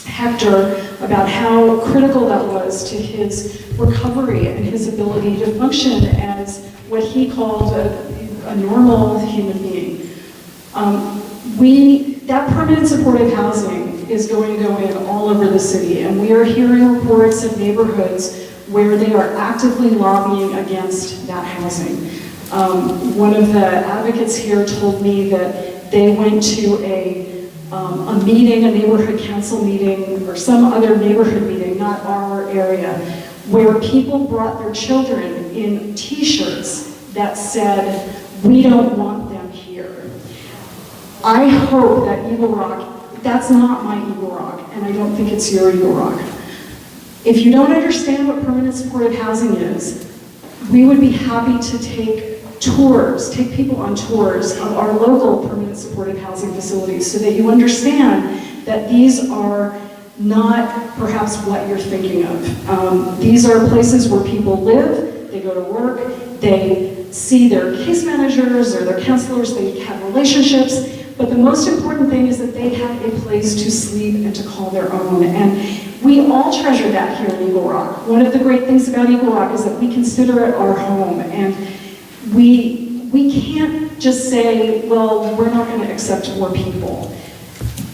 Hector about how critical that was to his recovery and his ability to function as what he called a normal human being. That permanent supportive housing is going to go in all over the city, and we are hearing reports of neighborhoods where they are actively lobbying against that housing. One of the advocates here told me that they went to a meeting, a neighborhood council meeting, or some other neighborhood meeting, not our area, where people brought their children in t-shirts that said, "We don't want them here." I hope that Eagle Rock, that's not my Eagle Rock, and I don't think it's your Eagle Rock. If you don't understand what permanent supportive housing is, we would be happy to take people on tours of our local permanent supportive housing facilities so that you understand that these are not perhaps what you're thinking of. These are places where people live, they go to work, they see their case managers or their counselors, they have relationships, but the most important thing is that they have a place to sleep and to call their own. And we all treasure that here in Eagle Rock. One of the great things about Eagle Rock is that we consider it our home. And we can't just say, well, we're not going to accept more people.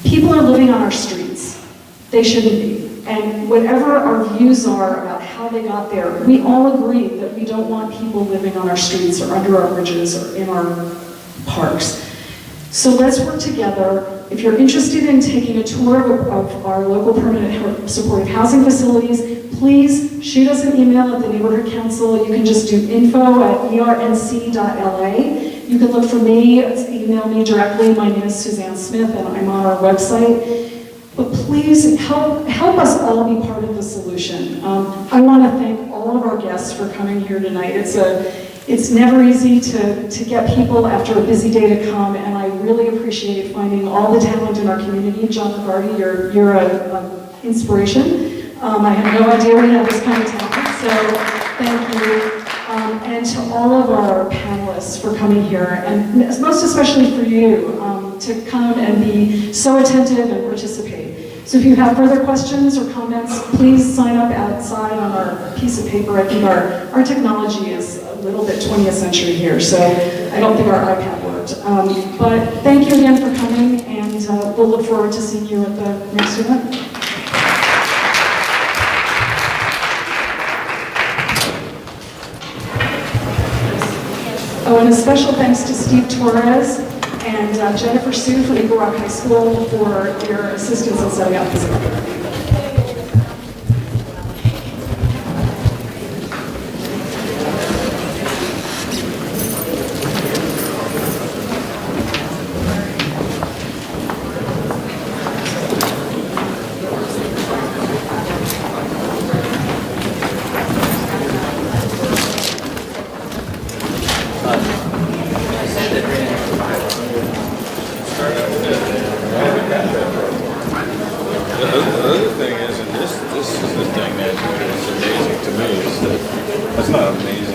People are living on our streets. They shouldn't be. And whatever our views are about how they got there, we all agree that we don't want people living on our streets or under our bridges or in our parks. So let's work together. If you're interested in taking a tour of our local permanent supportive housing facilities, please shoot us an email at the Neighborhood Council. You can just do info@ernc.la. You can look for me, email me directly. My name is Suzanne Smith, and I'm on our website. But please help us all be part of the solution. I want to thank all of our guests for coming here tonight. It's never easy to get people after a busy day to come, and I really appreciate finding all the talent in our community. John Regardie, you're an inspiration. I had no idea we had this kind of talent, so thank you. And to all of our panelists for coming here, and most especially for you, to come and be so attentive and participate. So if you have further questions or comments, please sign up outside on our piece of paper. I think our technology is a little bit 20th century here, so I don't think our iPad worked. But thank you again for coming, and we'll look forward to seeing you at the next event. Oh, and a special thanks to Steve Torres and Jennifer Sue from Eagle Rock High School for their assistance in setting up this event. This is the thing that is amazing to me, is that, it's not amazing,